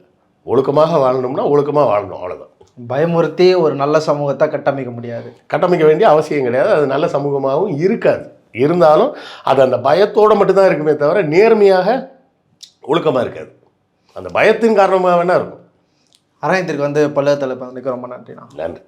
ஒழுக்கமாக வாழணும்னா ஒழுக்கமாக வாழணும், அவ்வளோதான். பயமுறுத்தி ஒரு நல்ல சமூகத்தை கட்டமைக்க முடியாது, கட்டமைக்க வேண்டிய அவசியம் கிடையாது. அது நல்ல சமூகமாகவும் இருக்காது. இருந்தாலும் அது அந்த பயத்தோடு மட்டும்தான் இருக்குமே தவிர நேர்மையாக ஒழுக்கமாக இருக்காது. அந்த பயத்தின் காரணமாக வேணா இருக்கும். அரங்கத்திற்கு பல்வேறு தலைப்பு ரொம்ப நன்றிண்ணா. நன்றி.